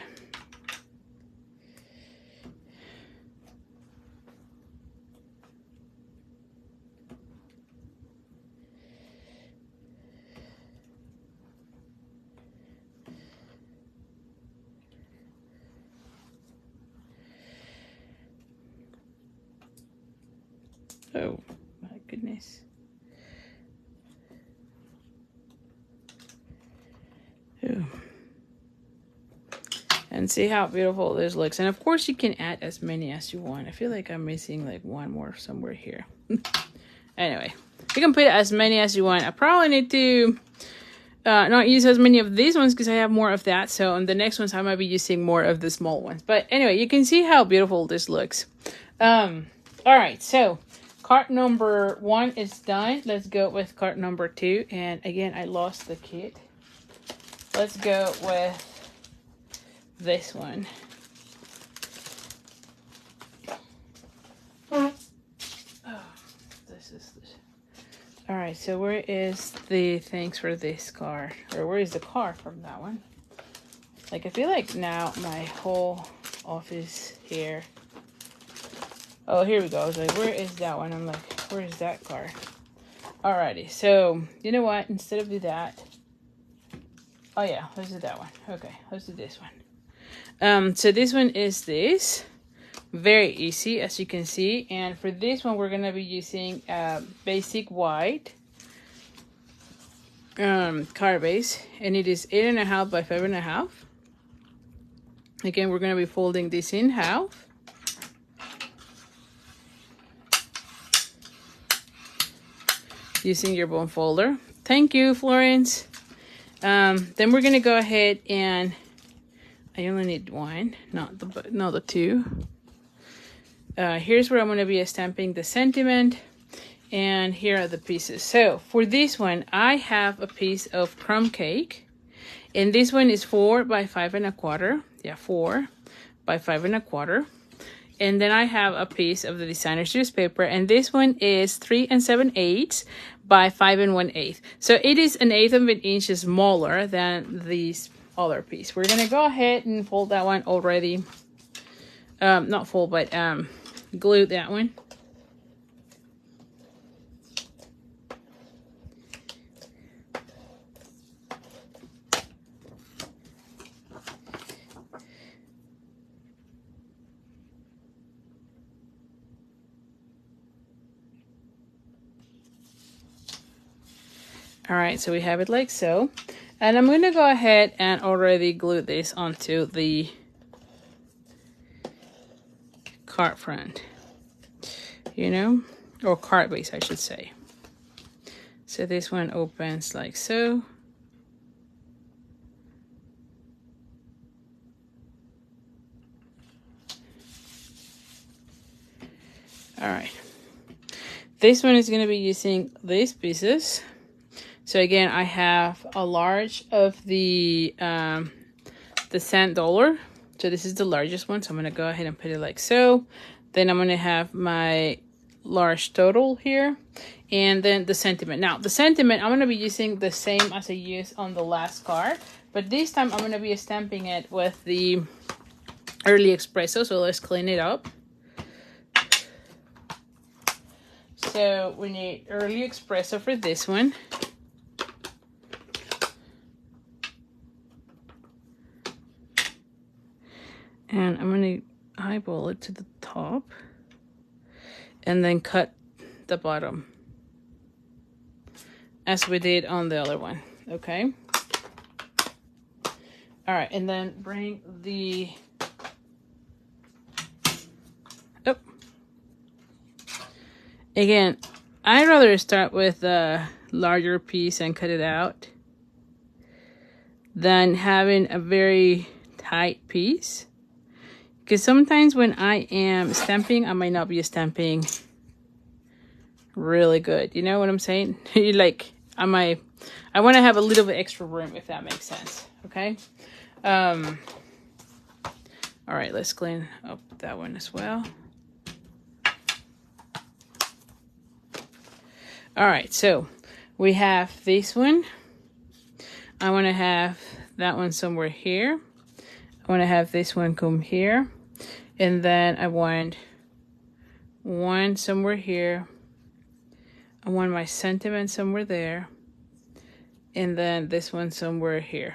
Speaker 1: Oh my goodness. Ooh. And see how beautiful this looks. And of course you can add as many as you want. I feel like I'm missing like one more somewhere here. Anyway, you can put as many as you want. I probably need to not use as many of these ones because I have more of that. So on the next ones I might be using more of the small ones. But anyway, you can see how beautiful this looks. All right, so card number 1 is done. Let's go with card number 2. And again, I lost the kit. Let's go with this one. Oh, this is this. All right, so where is the things for this card? Or where is the card from that one? Like, I feel like now my whole office here. Oh, here we go. I was like, where is that one? I'm like, where is that card? Alrighty, so you know what? Instead of do that, oh yeah, let's do that one. Okay, let's do this one. So this one is this. Very easy, as you can see. And for this one, we're gonna be using basic white card base, and it is 8.5 by 5.5. Again, we're gonna be folding this in half. Using your bone folder. Thank you, Florence. Then we're gonna go ahead and I only need one, not the two. Here's where I'm gonna be stamping the sentiment, and here are the pieces. So for this one, I have a piece of crumb cake, and this one is 4 by 5.25. Yeah, 4 by 5.25. And then I have a piece of the designer's newspaper, and this one is 3 7/8 by 5 1/8. So it is 1/8 of an inch smaller than this other piece. We're gonna go ahead and fold that one already. Not fold, but glue that one. All right, so we have it like so. And I'm going to go ahead and already glue this onto the card front, you know, or card base, I should say. So this one opens like so. All right. This one is going to be using these pieces. So again, I have a large of the cent dollar. So this is the largest one. So I'm going to go ahead and put it like so. Then I'm going to have my large total here. And then the sentiment. Now, the sentiment, I'm going to be using the same as I used on the last card. But this time, I'm going to be stamping it with the early espresso. So let's clean it up. So we need early espresso for this one. And I'm going to eyeball it to the top. And then cut the bottom. As we did on the other one. Okay. All right. And then bring the... Oh. Again, I'd rather start with a larger piece and cut it out than having a very tight piece. Because sometimes when I am stamping, I might not be stamping really good. You know what I'm saying? Like, I want to have a little bit extra room, if that makes sense. Okay? All right, let's clean up that one as well. All right, so we have this one. I want to have that one somewhere here. I want to have this one come here. And then I want one somewhere here. I want my sentiment somewhere there. And then this one somewhere here.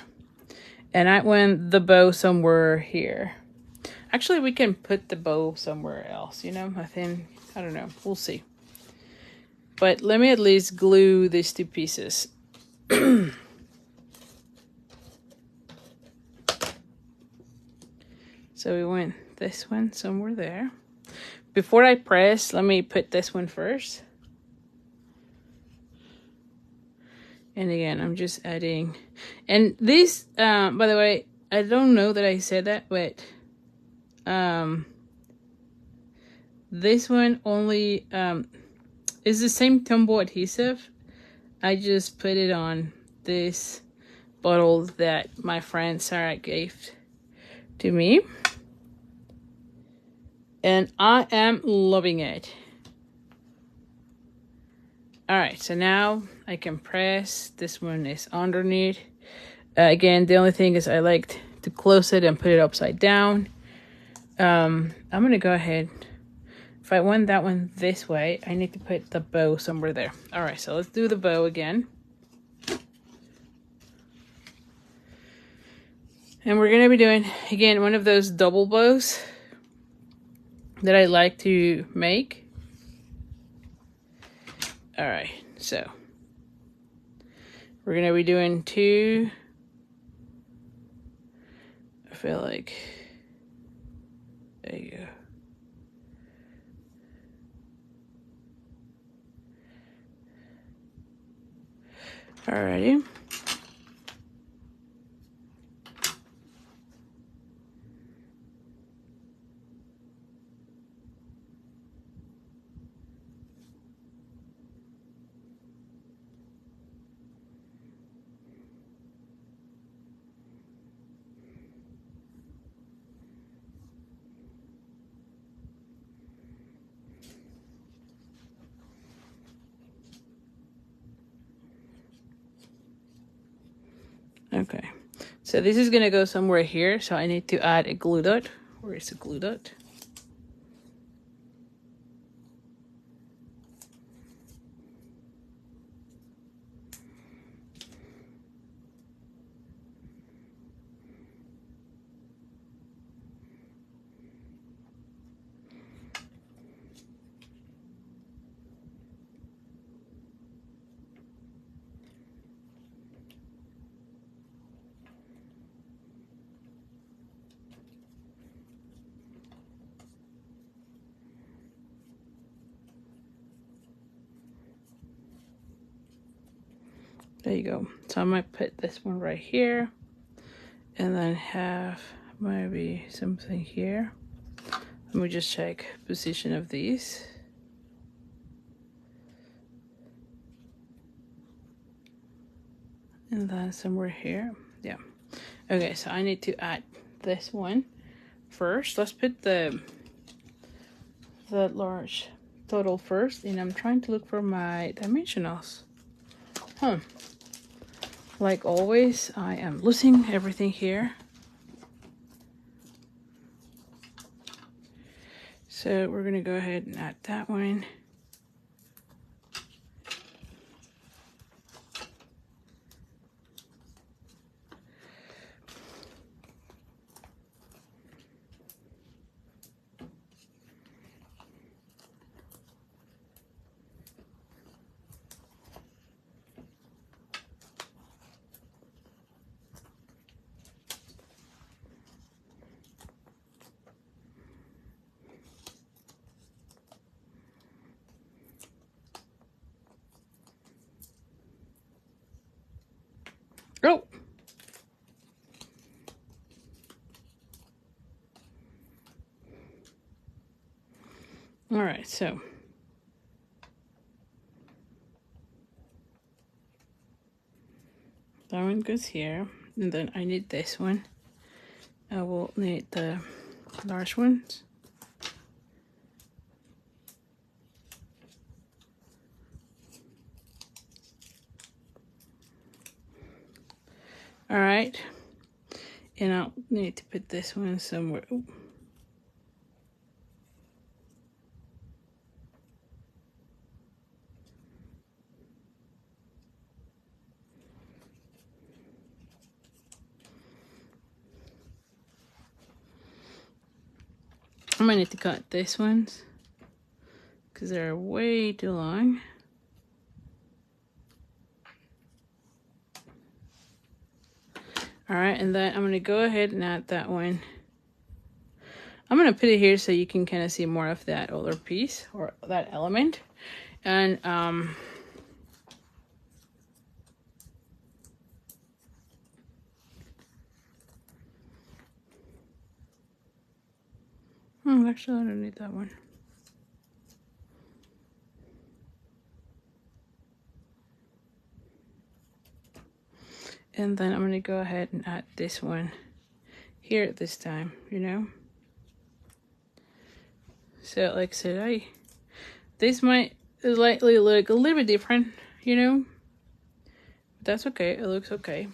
Speaker 1: And I want the bow somewhere here. Actually, we can put the bow somewhere else, you know? I don't know. We'll see. But let me at least glue these two pieces. So we want this one somewhere there. Before I press, let me put this one first. And again, I'm just adding. And this, by the way, I don't know that I said that, but this one only is the same Tombow adhesive. I just put it on this bottle that my friend Sarah gave to me. And I am loving it. All right, so now I can press. This one is underneath. Again, the only thing is I like to close it and put it upside down. I'm going to go ahead. If I want that one this way, I need to put the bow somewhere there. All right, so let's do the bow again. And we're going to be doing, again, one of those double bows that I like to make. All right, so we're going to be doing two. I feel like, there you go. Alrighty. Okay, so this is going to go somewhere here, so I need to add a glue dot. Where is the glue dot? There you go. So I might put this one right here and then have maybe something here. Let me just check position of these. And then somewhere here. Yeah. Okay, so I need to add this one first. Let's put the large total first, and I'm trying to look for my dimensionals. Like always, I am losing everything here. So we're gonna go ahead and add that one. Oh! All right, so that one goes here, and then I need this one. I will need the large ones. All right, and I'll need to put this one somewhere. Ooh. I might need to cut these ones because they're way too long. All right, and then I'm gonna go ahead and add that one. I'm gonna put it here so you can kind of see more of that other piece or that element. And actually I don't need that one. And then I'm going to go ahead and add this one here at this time, you know. So like I said, this might likely look a little bit different, you know. But that's okay, it looks okay.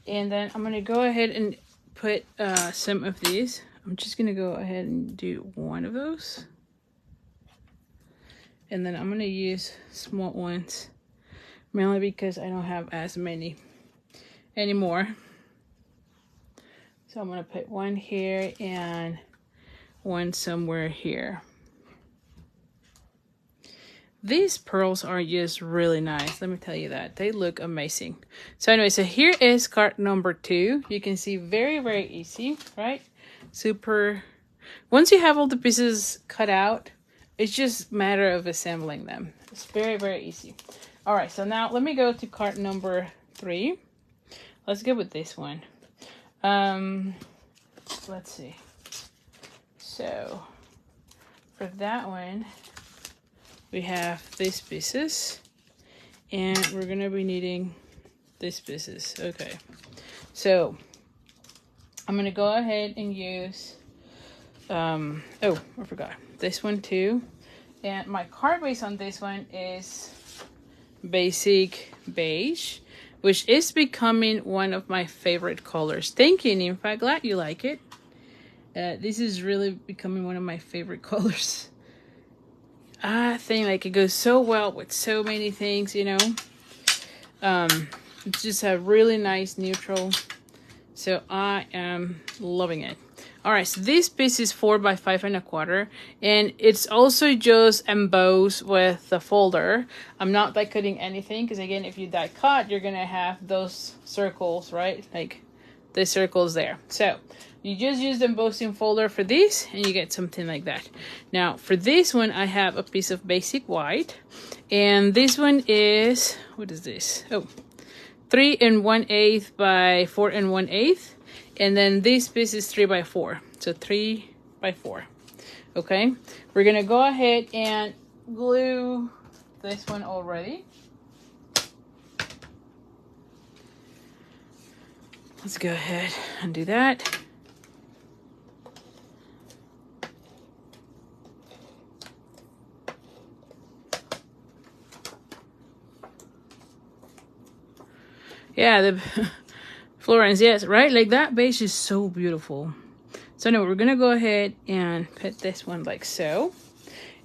Speaker 1: And then I'm going to go ahead and put some of these. I'm just going to go ahead and do one of those. And then I'm going to use small ones. Mainly because I don't have as many anymore. So I'm going to put one here and one somewhere here. These pearls are just really nice. Let me tell you that. They look amazing. So anyway, so here is card number 2. You can see very, very easy, right? Super. Once you have all the pieces cut out, it's just a matter of assembling them. It's very, very easy. All right, so now let me go to card number 3. Let's go with this one. Let's see. So for that one, we have these pieces, and we're gonna be needing these pieces. Okay, so I'm gonna go ahead and use, oh, I forgot this one too. And my card base on this one is basic beige, which is becoming one of my favorite colors. Thank you, Nympha. Glad you like it. This is really becoming one of my favorite colors. I think like it goes so well with so many things, you know. It's just a really nice neutral. So I am loving it. All right, so this piece is 4 by 5 1/4, and it's also just embossed with the folder. I'm not die cutting anything because again, if you die cut, you're gonna have those circles, right? Like the circles there. So you just use the embossing folder for this and you get something like that. Now for this one, I have a piece of basic white, and this one is, what is this? Oh, 3 1/8 by 4 1/8. And then this piece is 3 by 4. So 3 by 4. Okay. We're going to go ahead and glue this one already. Let's go ahead and do that. Yeah, the Florence, yes, right? Like that beige is so beautiful. So now we're gonna go ahead and put this one like so.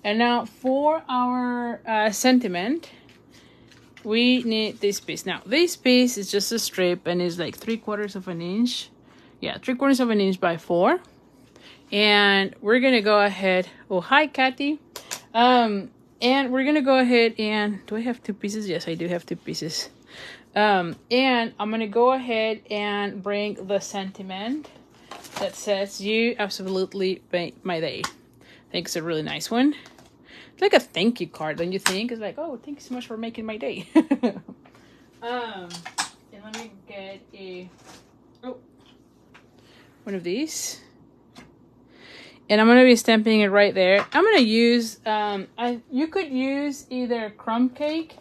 Speaker 1: And now for our sentiment, we need this piece. Now this piece is just a strip and is like 3/4 of an inch. Yeah, 3/4 of an inch by 4. And we're gonna go ahead. Oh, hi, Kathy. And we're gonna go ahead and, do I have 2 pieces? Yes, I do have 2 pieces. And I'm gonna go ahead and bring the sentiment that says, "You absolutely made my day." I think it's a really nice one. It's like a thank you card, don't you think? It's like, oh, thank you so much for making my day. And let me get one of these. And I'm gonna be stamping it right there. I'm gonna use you could use either crumb cake,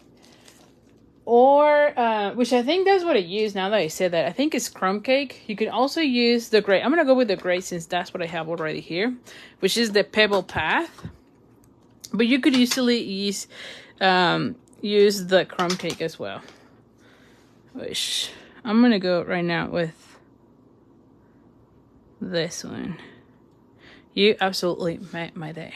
Speaker 1: or which I think that's what I use now that I said that. I think it's crumb cake. You can also use the gray. I'm gonna go with the gray since that's what I have already here, which is the pebble path. But you could easily use the crumb cake as well. Which I'm gonna go right now with this one. You absolutely made my day.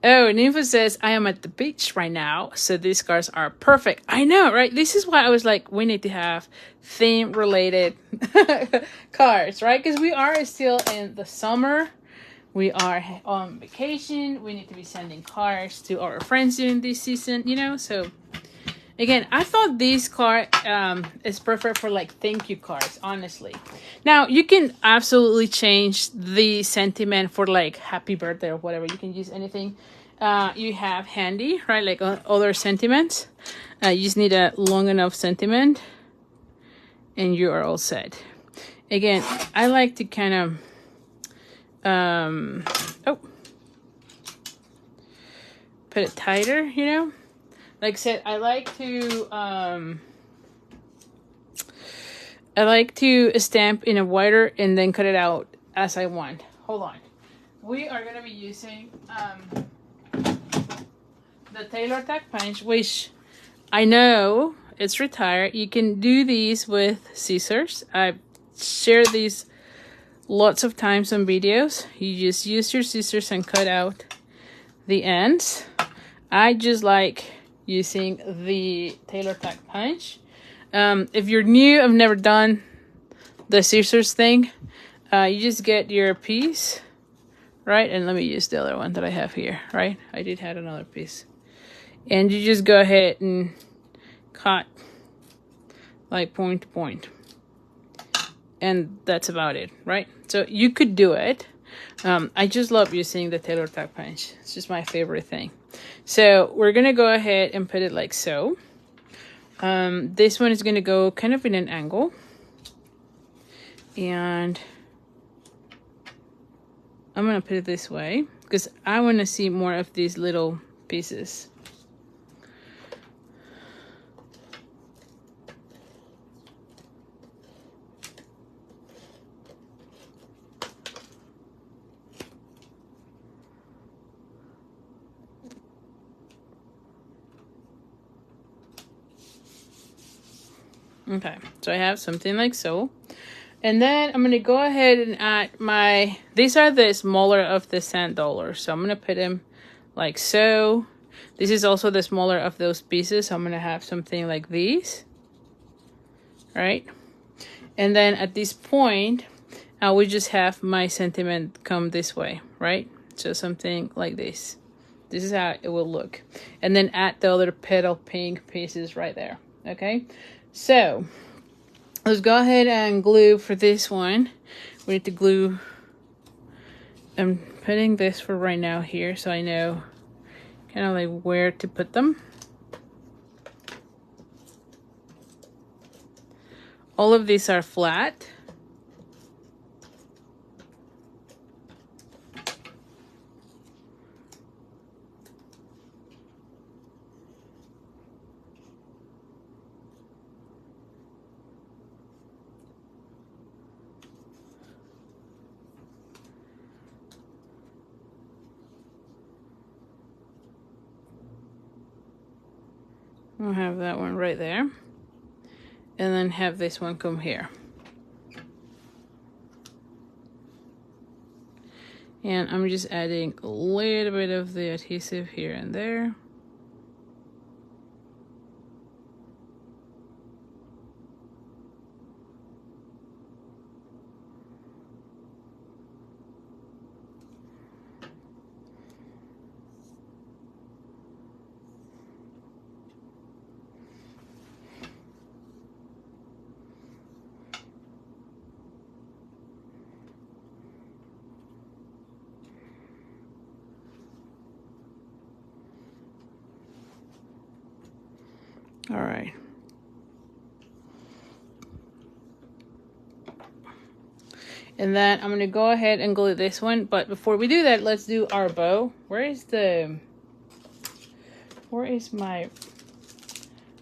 Speaker 1: Oh, Nympho says, I am at the beach right now, so these cards are perfect. I know, right? This is why I was like, we need to have theme-related cards, right? Because we are still in the summer. We are on vacation. We need to be sending cards to our friends during this season, you know? So, again, I thought this card is perfect for, like, thank you cards, honestly. Now, you can absolutely change the sentiment for, like, happy birthday or whatever. You can use anything you have handy, right? Like other sentiments. You just need a long enough sentiment and you are all set. Again, I like to kind of put it tighter, you know? Like I said, I like to stamp in a wider and then cut it out as I want. Hold on. We are gonna be using the Taylor Tack punch, which I know it's retired. You can do these with scissors. I've shared these lots of times on videos. You just use your scissors and cut out the ends. I just like using the Taylor Tack punch. If you're new, I've never done the scissors thing. You just get your piece, right? And let me use the other one that I have here, right? I did have another piece. And you just go ahead and cut like point to point. And that's about it, right? So you could do it. I just love using the Taylor Tack punch. It's just my favorite thing. So we're going to go ahead and put it like so. This one is going to go kind of in an angle. And I'm going to put it this way because I want to see more of these little pieces. Okay, so I have something like so. And then I'm going to go ahead and add my, these are the smaller of the sand dollars. So I'm going to put them like so. This is also the smaller of those pieces. So I'm going to have something like these. Right? And then at this point, I will just have my sentiment come this way. Right? So something like this. This is how it will look. And then add the other petal pink pieces right there. Okay? So, let's go ahead and glue for this one. We need to glue. I'm putting this for right now here so I know kind of like where to put them. All of these are flat. I'll have that one right there. And then have this one come here. And I'm just adding a little bit of the adhesive here and there. All right. And then I'm going to go ahead and glue this one. But before we do that, let's do our bow. Where is my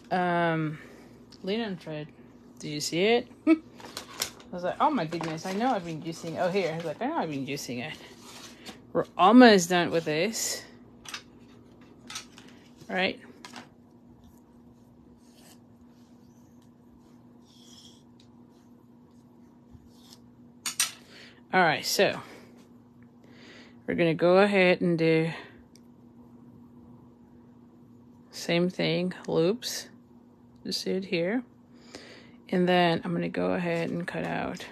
Speaker 1: linen thread? Do you see it? I was like, oh my goodness, I know I've been using, oh here, I was like, I know I've been using it. We're almost done with this. All right. All right, so we're gonna go ahead and do same thing, loops. Just see it here. And then I'm gonna go ahead and cut out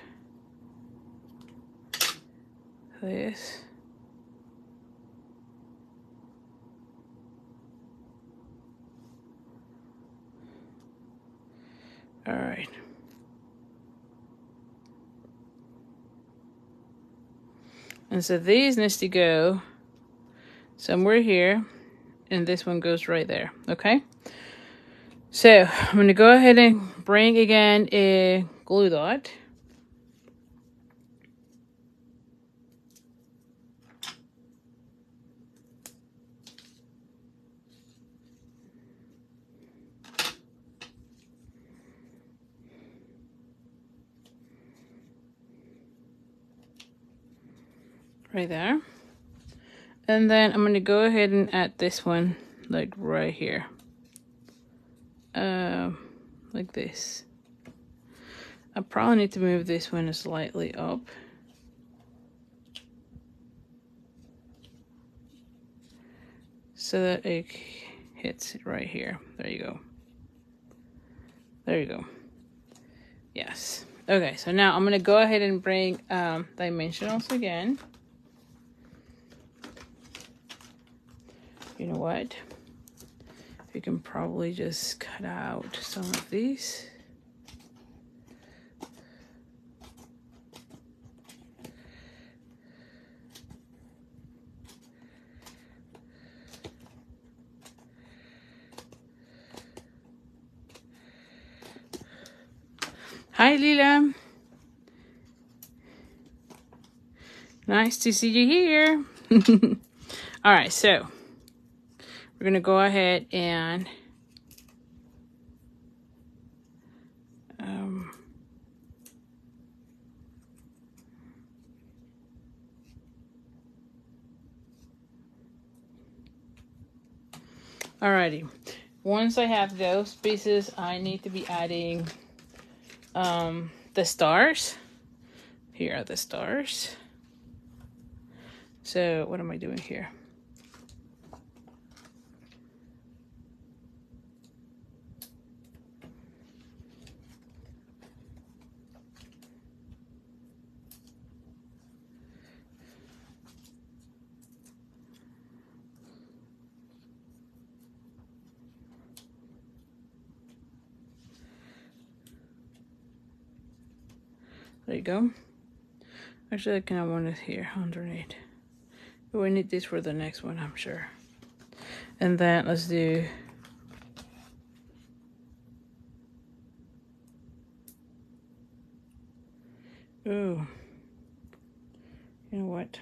Speaker 1: this. All right. And so these needs to go somewhere here, and this one goes right there, okay? So I'm gonna go ahead and bring again a glue dot. Right there. And then I'm going to go ahead and add this one like right here. Like this. I probably need to move this one slightly up. So that it hits it right here. There you go. There you go. Yes. Okay, so now I'm going to go ahead and bring dimensionals again. You know what? You can probably just cut out some of these. Hi, Lila. Nice to see you here. All right, so we're going to go ahead and alrighty. Once I have those pieces, I need to be adding the stars. Here are the stars. So what am I doing here? There you go. Actually, I kind of want it here underneath. But we need this for the next one, I'm sure. And then let's do... Ooh. You know what?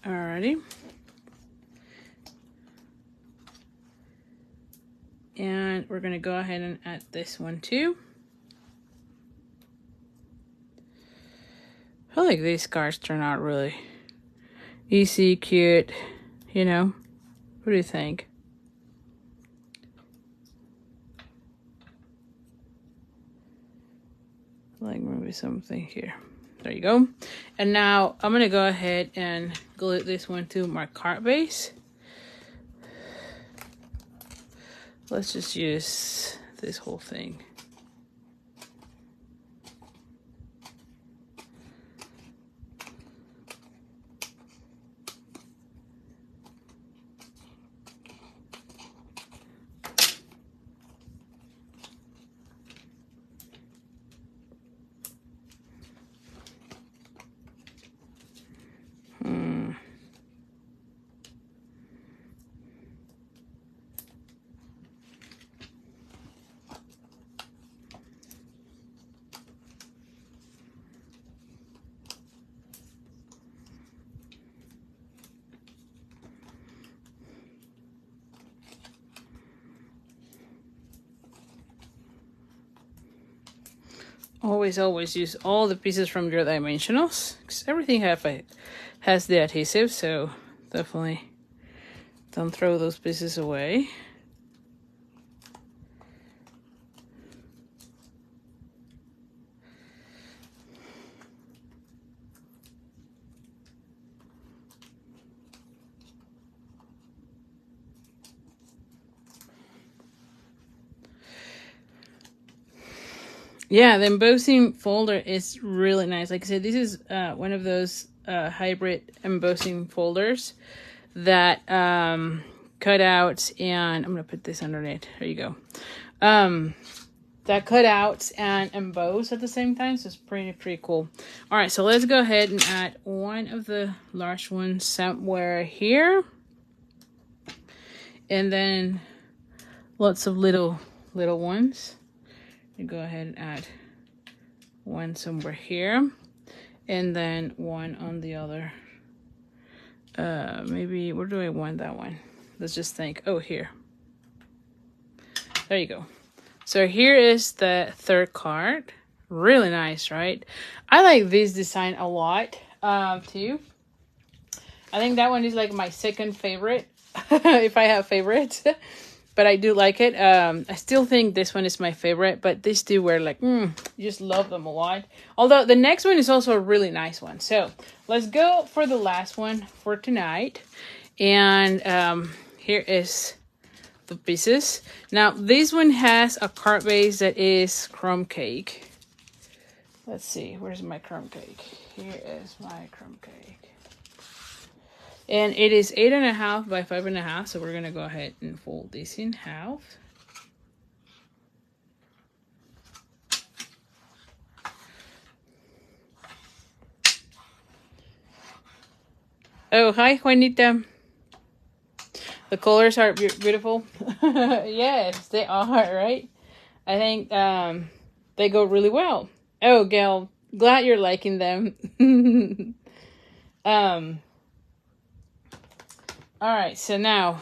Speaker 1: Alrighty. And we're going to go ahead and add this one too. I feel like these cards turn out really easy, cute, you know. What do you think? Like maybe something here. There you go. And now I'm going to go ahead and glue this one to my card base. Let's just use this whole thing. Always use all the pieces from your dimensionals, because everything has the adhesive, so definitely don't throw those pieces away. Yeah, the embossing folder is really nice. Like I said, this is one of those hybrid embossing folders that cut out, and I'm gonna put this underneath. There you go. That cut out and emboss at the same time, so it's pretty cool. All right, so let's go ahead and add one of the large ones somewhere here, and then lots of little ones. Go ahead and add one somewhere here, and then one on the other. Maybe where do I want that one? Let's just think. Oh, here. There you go. So here is the third card. Really nice, right? I like this design a lot too. I think that one is like my second favorite, if I have favorites. But I do like it. I still think this one is my favorite, but these two were like, just love them a lot. Although the next one is also a really nice one. So let's go for the last one for tonight. And here is the pieces. Now this one has a card base that is crumb cake. Let's see, where's my crumb cake? Here is my crumb cake. And it is 8.5 by 5.5, so we're gonna go ahead and fold this in half. Oh, hi, Juanita. The colors are beautiful. Yes, they are, right? I think they go really well. Oh, Gail, glad you're liking them. All right, so now,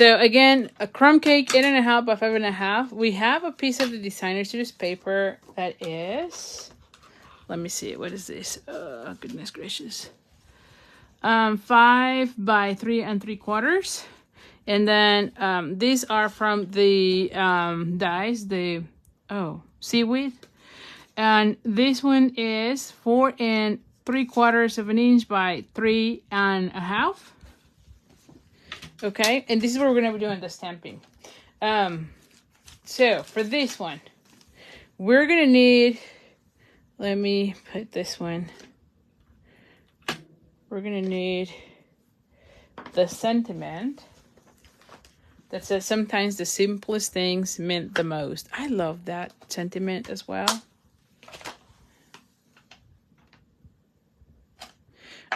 Speaker 1: again, a crumb cake, 8.5 by 5.5. We have a piece of the designer series paper that is, let me see, what is this? Goodness gracious. 5 by 3 3/4. And then these are from the dies, the seaweed. And this one is 4 3/4 inch by 3.5. Okay, and this is what we're going to be doing the stamping. So for this one, we're going to need, let me put this one. We're going to need the sentiment that says sometimes the simplest things meant the most. I love that sentiment as well.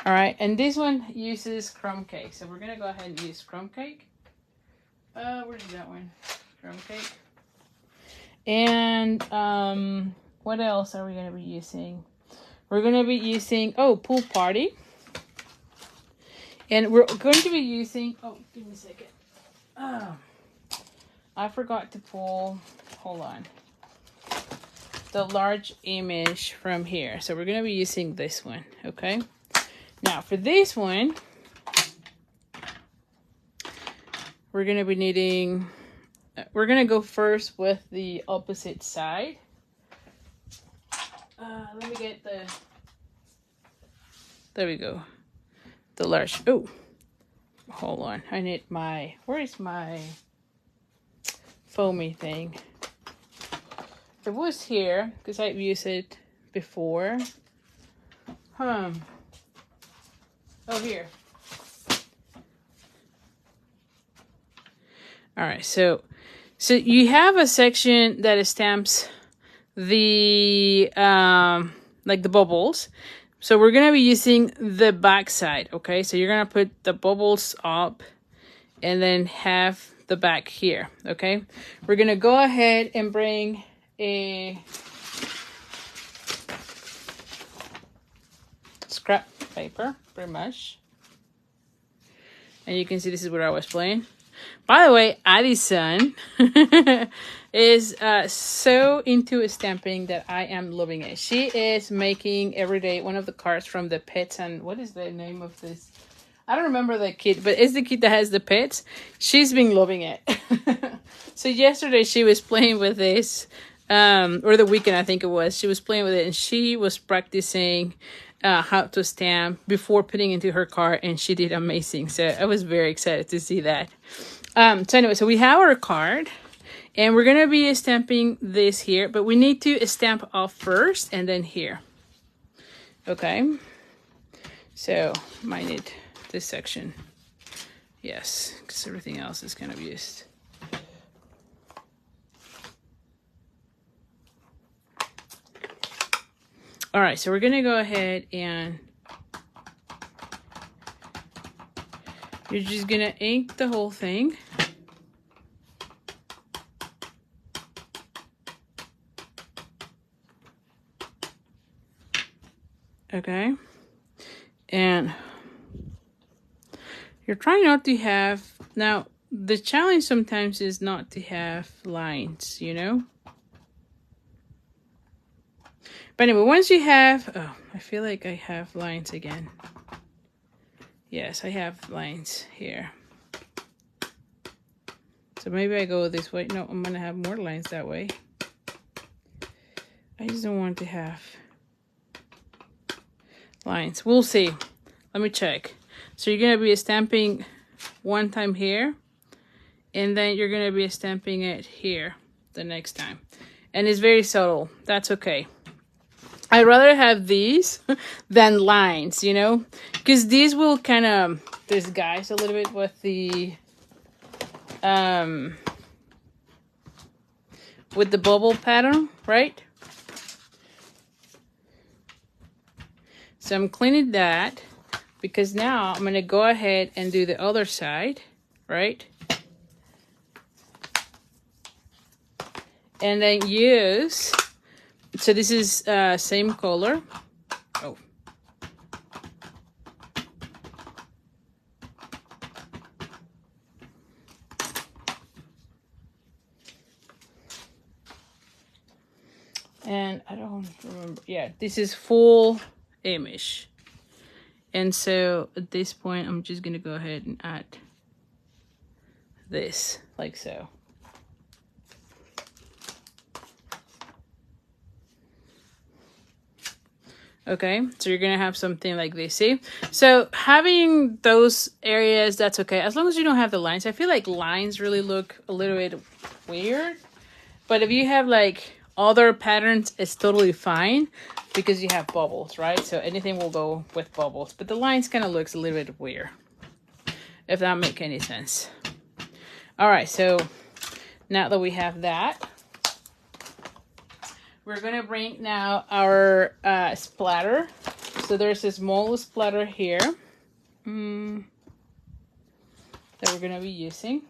Speaker 1: All right, and this one uses crumb cake. So we're gonna go ahead and use crumb cake. Where's that one? Crumb cake. And what else are we gonna be using? We're gonna be using, pool party. And we're going to be using, give me a second. I forgot to pull, hold on, the large image from here. So we're gonna be using this one, okay? Now for this one, we're gonna be needing, we're gonna go first with the opposite side. Let me get the, there we go. The large, hold on. I need my, where is my foamy thing? It was here, because I've used it before. Oh, here. All right, so you have a section that stamps the like the bubbles. So we're gonna be using the back side, okay? So you're gonna put the bubbles up and then have the back here, okay? We're gonna go ahead and bring a scrap paper, pretty much. And you can see this is what I was playing. By the way, Addison is so into stamping that I am loving it. She is making every day one of the cards from the pets. And what is the name of this? I don't remember the kit, but it's the kit that has the pets. She's been loving it. So yesterday she was playing with this, or the weekend I think it was. She was playing with it and she was practicing how to stamp before putting into her card, and she did amazing. So I was very excited to see that. So anyway, so we have our card and we're gonna be stamping this here, but we need to stamp off first and then here. Okay, so might need this section. Yes, because everything else is kind of used. All right, so we're gonna go ahead and you're just gonna ink the whole thing. Okay, and you're trying not to have, now the challenge sometimes is not to have lines, you know? But anyway, once you have, I feel like I have lines again. Yes, I have lines here. So maybe I go this way. No, I'm gonna have more lines that way. I just don't want to have lines. We'll see. Let me check. So you're gonna be stamping one time here, and then you're gonna be stamping it here the next time. And it's very subtle. That's okay. I'd rather have these than lines, you know, because these will kind of disguise a little bit with the bubble pattern, right? So I'm cleaning that because now I'm going to go ahead and do the other side, right? And then use, so this is same color. Oh. And I don't remember. Yeah, this is full image. And so at this point, I'm just going to go ahead and add this like so. Okay, so you're gonna have something like this, see? So having those areas, that's okay, as long as you don't have the lines. I feel like lines really look a little bit weird, but if you have like other patterns, it's totally fine because you have bubbles, right? So anything will go with bubbles, but the lines kind of looks a little bit weird. if that make any sense. All right, so now that we have that, we're gonna bring now our splatter. So there's a small splatter here that we're gonna be using.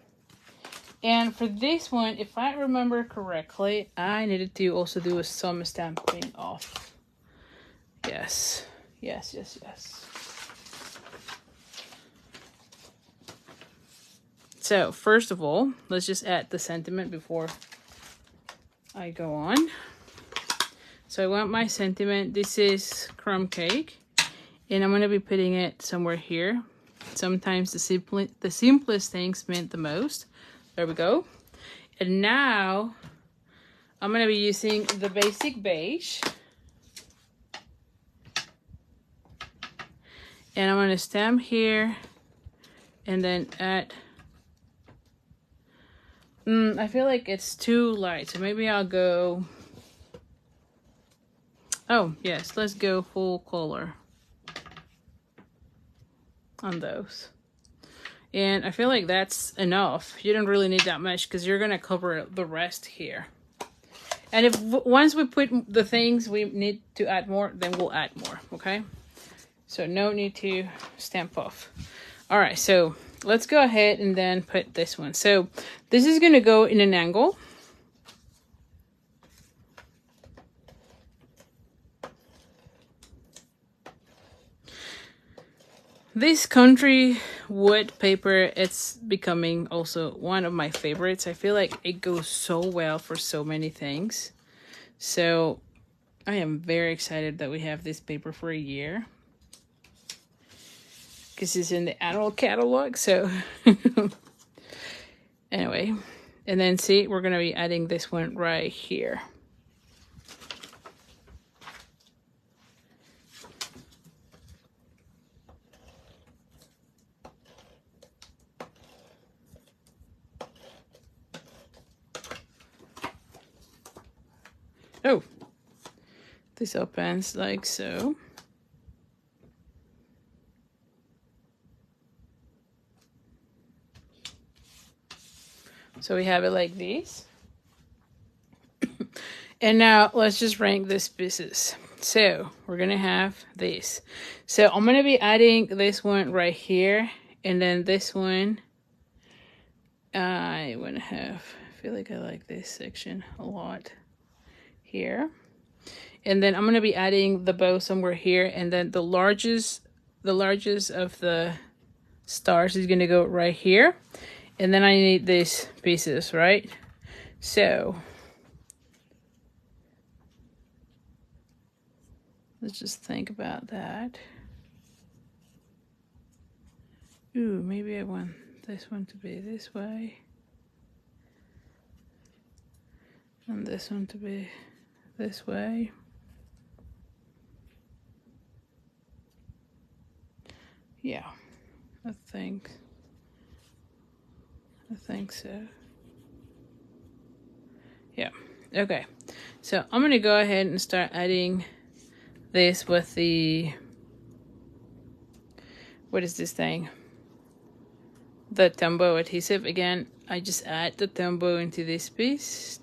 Speaker 1: And for this one, if I remember correctly, I needed to also do some stamping off. Yes. So first of all, let's just add the sentiment before I go on. So I want my sentiment. This is crumb cake, and I'm gonna be putting it somewhere here. Sometimes the simplest things meant the most. There we go. And now I'm gonna be using the basic beige, and I'm gonna stamp here, and then add. I feel like it's too light, so maybe I'll go. Oh yes, let's go full color on those. And I feel like that's enough. You don't really need that much because you're gonna cover the rest here. And if once we put the things we need to add more, then we'll add more, okay? So no need to stamp off. All right, so let's go ahead and then put this one. So this is gonna go in an angle. This country wood paper, it's becoming also one of my favorites. I feel like it goes so well for so many things. So I am very excited that we have this paper for a year, because it's in the annual catalog. So anyway, and then see, we're gonna be adding this one right here. Oh, this opens like so. So we have it like this. And now let's just rank these pieces. So we're gonna have this. So I'm gonna be adding this one right here, and then this one I wanna have. I feel like I like this section a lot here. And then I'm gonna be adding the bow somewhere here, and then the largest of the stars is gonna go right here. And then I need these pieces, right? So let's just think about that. Ooh, maybe I want this one to be this way, and this one to be this way. Yeah, I think so. Yeah, okay. So I'm gonna go ahead and start adding this with the, what is this thing? The Tombow adhesive. Again, I just add the Tombow into this piece.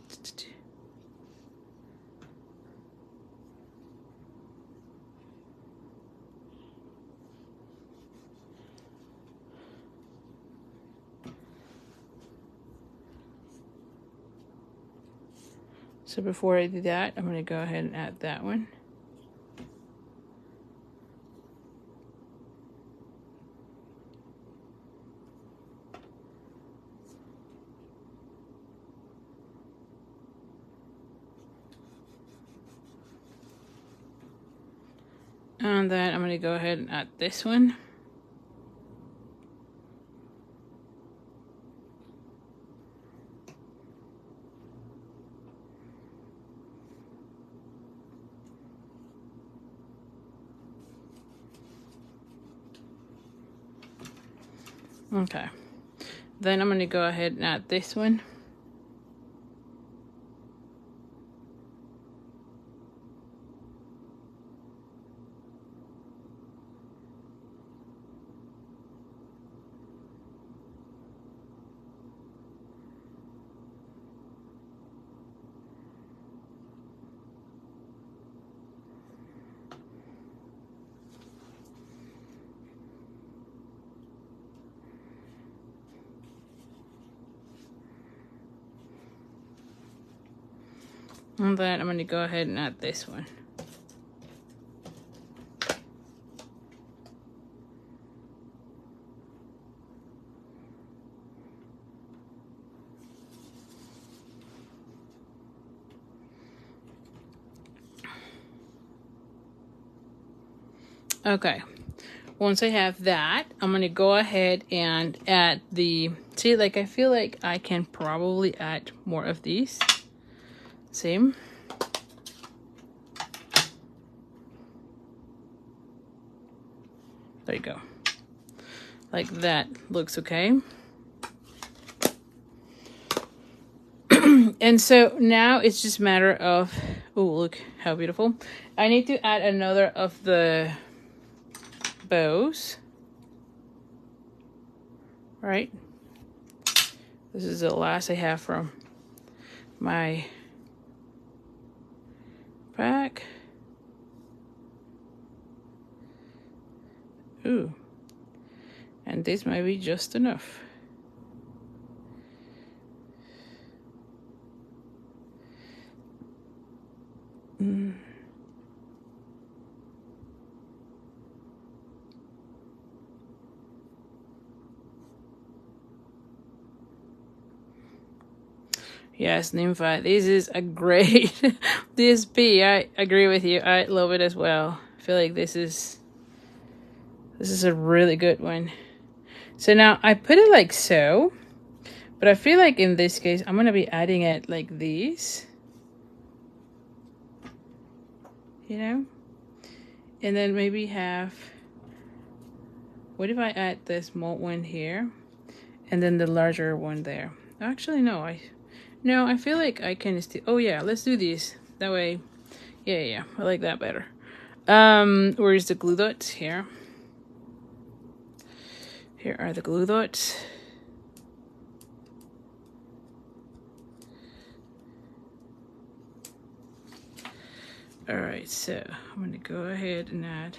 Speaker 1: So before I do that, I'm going to go ahead and add that one. And then I'm going to go ahead and add this one. Okay, then I'm going to go ahead and add this one. And then I'm going to go ahead and add this one. Okay, once I have that, I'm going to go ahead and add the, see, like I feel like I can probably add more of these. Same. There you go. Like that looks okay. And so now it's just a matter of, oh, look how beautiful. I need to add another of the bows. Right? This is the last I have from my pack. Ooh. And this might be just enough. Yes, Nympha, this is a great DSP. I agree with you. I love it as well. I feel like this is a really good one. So now I put it like so, but I feel like in this case, I'm going to be adding it like these. You know? And then maybe have, what if I add the small one here and then the larger one there? Actually, no, I feel like I can still, oh yeah, let's do these. That way, yeah, I like that better. Where's the glue dots? Here. Here are the glue dots. All right, so I'm gonna go ahead and add.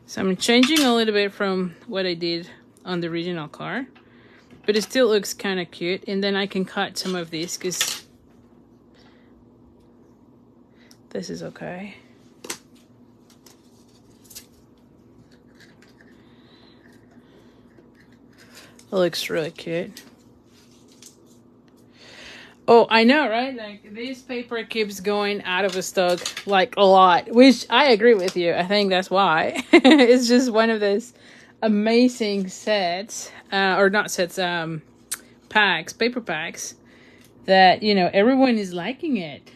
Speaker 1: So I'm changing a little bit from what I did on the original card, but it still looks kind of cute. And then I can cut some of these because this is okay. It looks really cute. Oh, I know, right? Like, this paper keeps going out of stock, like, a lot, which I agree with you. I think that's why. It's just one of those amazing sets, or not sets, packs, paper packs, that, you know, everyone is liking it.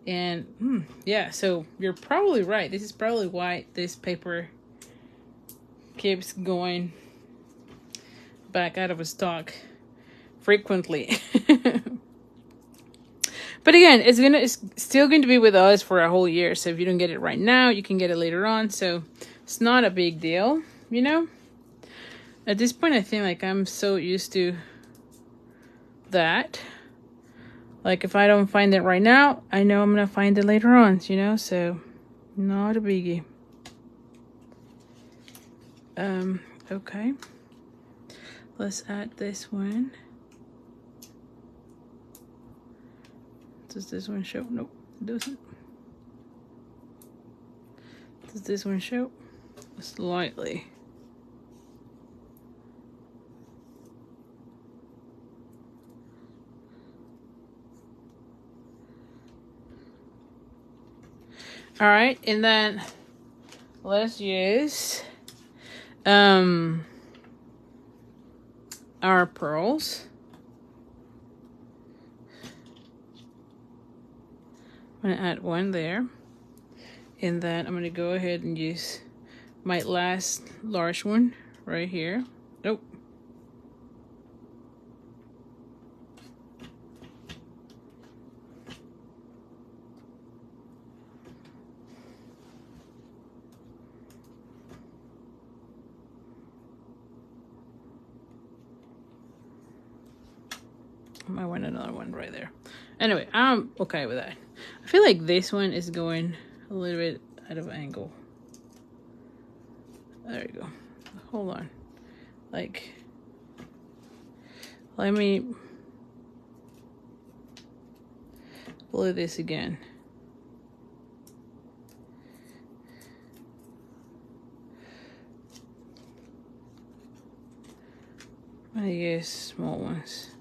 Speaker 1: And, yeah, so you're probably right. This is probably why this paper keeps going back out of stock frequently. But again, it's still going to be with us for a whole year. So if you don't get it right now, you can get it later on. So it's not a big deal, you know? At this point, I think like I'm so used to that. Like if I don't find it right now, I know I'm going to find it later on, you know? So not a biggie. Okay. Let's add this one. Does this one show? Nope, it doesn't. Does this one show? Slightly. All right, and then let's use our pearls. I'm gonna add one there, and then I'm gonna go ahead and use my last large one right here. Nope. I want another one right there. Anyway, I'm okay with that. I feel like this one is going a little bit out of angle. There you go. Hold on. Like, let me Play this again. I use small ones.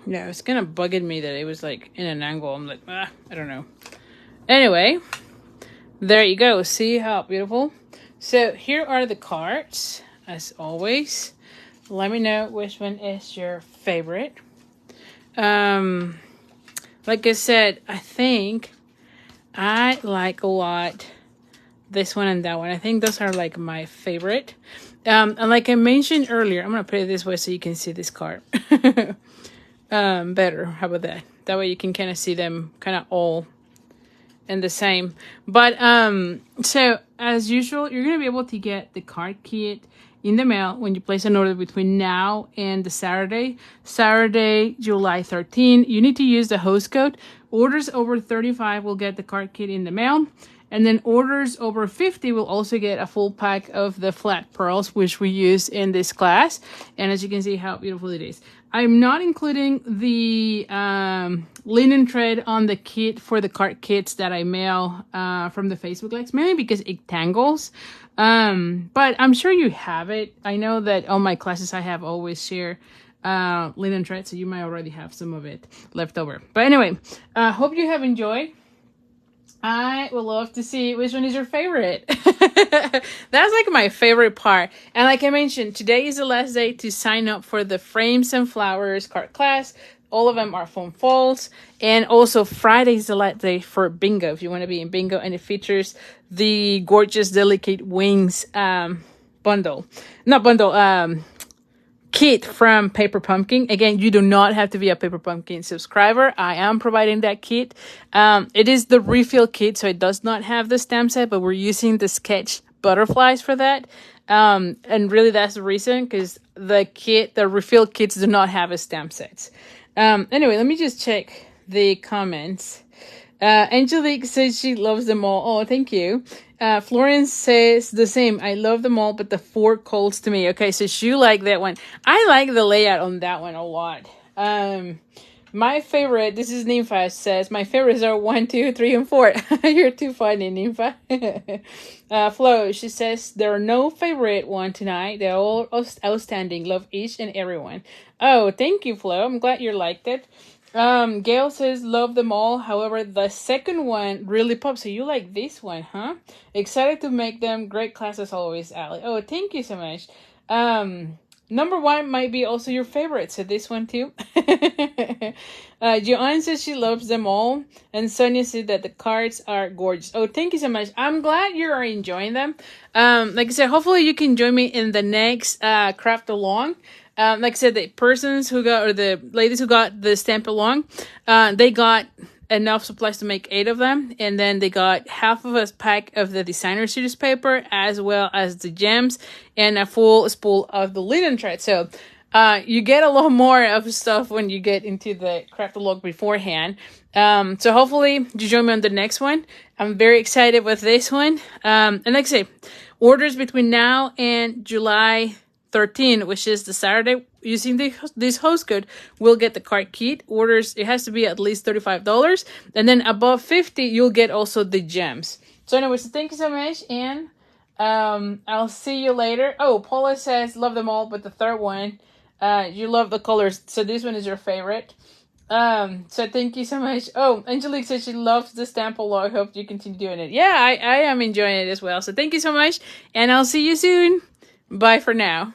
Speaker 1: Yeah, it's kind of bugging me that it was like in an angle. I'm like, I don't know. Anyway, there you go. See how beautiful? So here are the cards, as always. Let me know which one is your favorite. Like I said, I think I like a lot this one and that one. I think those are like my favorite. And like I mentioned earlier, I'm going to put it this way so you can see this card. Better. How about that? That way you can kind of see them kind of all in the same. But so as usual, you're gonna be able to get the card kit in the mail when you place an order between now and the Saturday, July 13. You need to use the host code. Orders over 35 will get the card kit in the mail. And then orders over 50 will also get a full pack of the flat pearls, which we use in this class. And as you can see how beautiful it is. I'm not including the linen thread on the kit for the card kits that I mail from the Facebook Lives, mainly because it tangles. But I'm sure you have it. I know that all my classes I have always share linen thread, so you might already have some of it left over. But anyway, hope you have enjoyed. I would love to see which one is your favorite. That's like my favorite part. And like I mentioned, today is the last day to sign up for the Frames and Flowers card class. All of them are foam folds. And also Friday is the last day for bingo, if you want to be in bingo. And it features the gorgeous Delicate Wings kit from Paper Pumpkin. Again, you do not have to be a Paper Pumpkin subscriber. I am providing that kit. It is the refill kit, so it does not have the stamp set, but we're using the sketch butterflies for that. And really that's the reason, because the refill kits do not have a stamp sets. Anyway, let me just check the comments. Angelique says she loves them all. Oh, thank you. Florence says the same. I love them all, but the 4 calls to me. Okay, so you like that one. I like the layout on that one a lot. My favorite, this is Nympha, says, my favorites are 1, 2, 3, and 4. You're too funny, Nympha. Flo, she says, there are no favorite one tonight. They're all outstanding. Love each and every one. Oh, thank you, Flo. I'm glad you liked it. Gail says, love them all. However, the second one really pops. So you like this one, huh? Excited to make them. Great class as always, Ali. Oh, thank you so much. Number 1 might be also your favorite. So this one too. Joanne says she loves them all. And Sonia said that the cards are gorgeous. Oh, thank you so much. I'm glad you are enjoying them. Like I said, hopefully you can join me in the next craft along. Like I said, the persons who got, or the ladies who got the stamp along, they got enough supplies to make 8 of them. And then they got half of a pack of the designer series paper, as well as the gems, and a full spool of the linen thread. So you get a lot more of stuff when you get into the craft log beforehand. So hopefully you join me on the next one. I'm very excited with this one. And like I say, orders between now and July 13, which is the Saturday, using this host code, will get the card kit. Orders, it has to be at least $35, and then above 50 you'll get also the gems. So anyways, thank you so much, and I'll see you later. Oh, Paula says love them all, but the third one, you love the colors, so this one is your favorite. So thank you so much. Oh, Angelique says she loves the stamp log. Hope you continue doing it. Yeah, I am enjoying it as well. So thank you so much, and I'll see you soon. Bye for now.